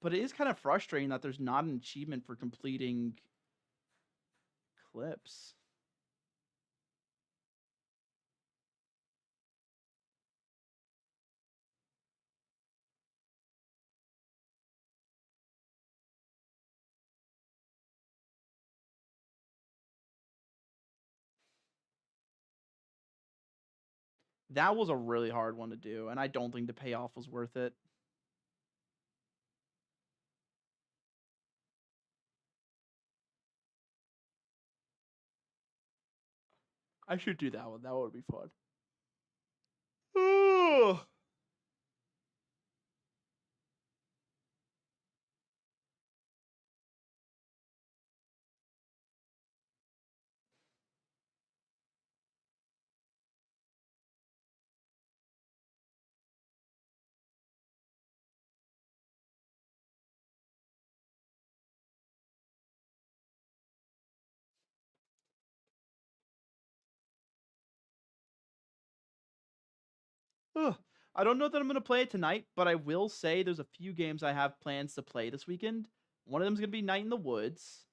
but it is kind of frustrating that there's not an achievement for completing clips. That was a really hard one to do, and I don't think the payoff was worth it. I should do that one. That would be fun. Ugh. I don't know that I'm going to play it tonight, but I will say there's a few games I have plans to play this weekend. One of them is going to be Night in the Woods.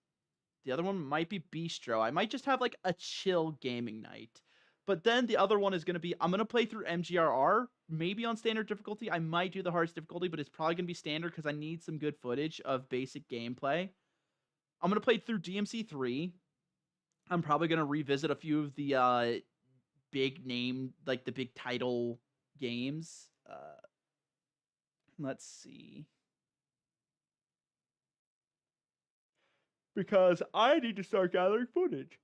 The other one might be Bistro. I might just have like a chill gaming night. But then the other one is going to be I'm going to play through MGRR, maybe on standard difficulty. I might do the hardest difficulty, but it's probably going to be standard because I need some good footage of basic gameplay. I'm going to play through DMC3. I'm probably going to revisit a few of the big name, like the big title games. Let's see. Because I need to start gathering footage.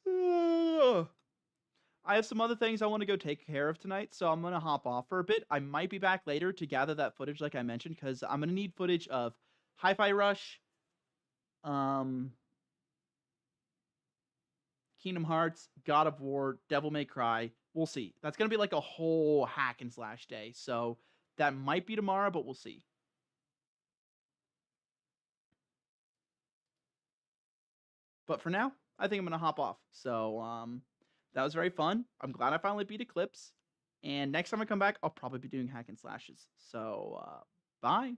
I have some other things I want to go take care of tonight, so I'm going to hop off for a bit. I might be back later to gather that footage like I mentioned, because I'm going to need footage of Hi-Fi Rush, um, Kingdom Hearts, God of War, Devil May Cry. We'll see. That's going to be like a whole hack and slash day, so that might be tomorrow, but we'll see. But for now, I think I'm going to hop off. So that was very fun. I'm glad I finally beat Eclipse. And next time I come back, I'll probably be doing hack and slashes. So bye.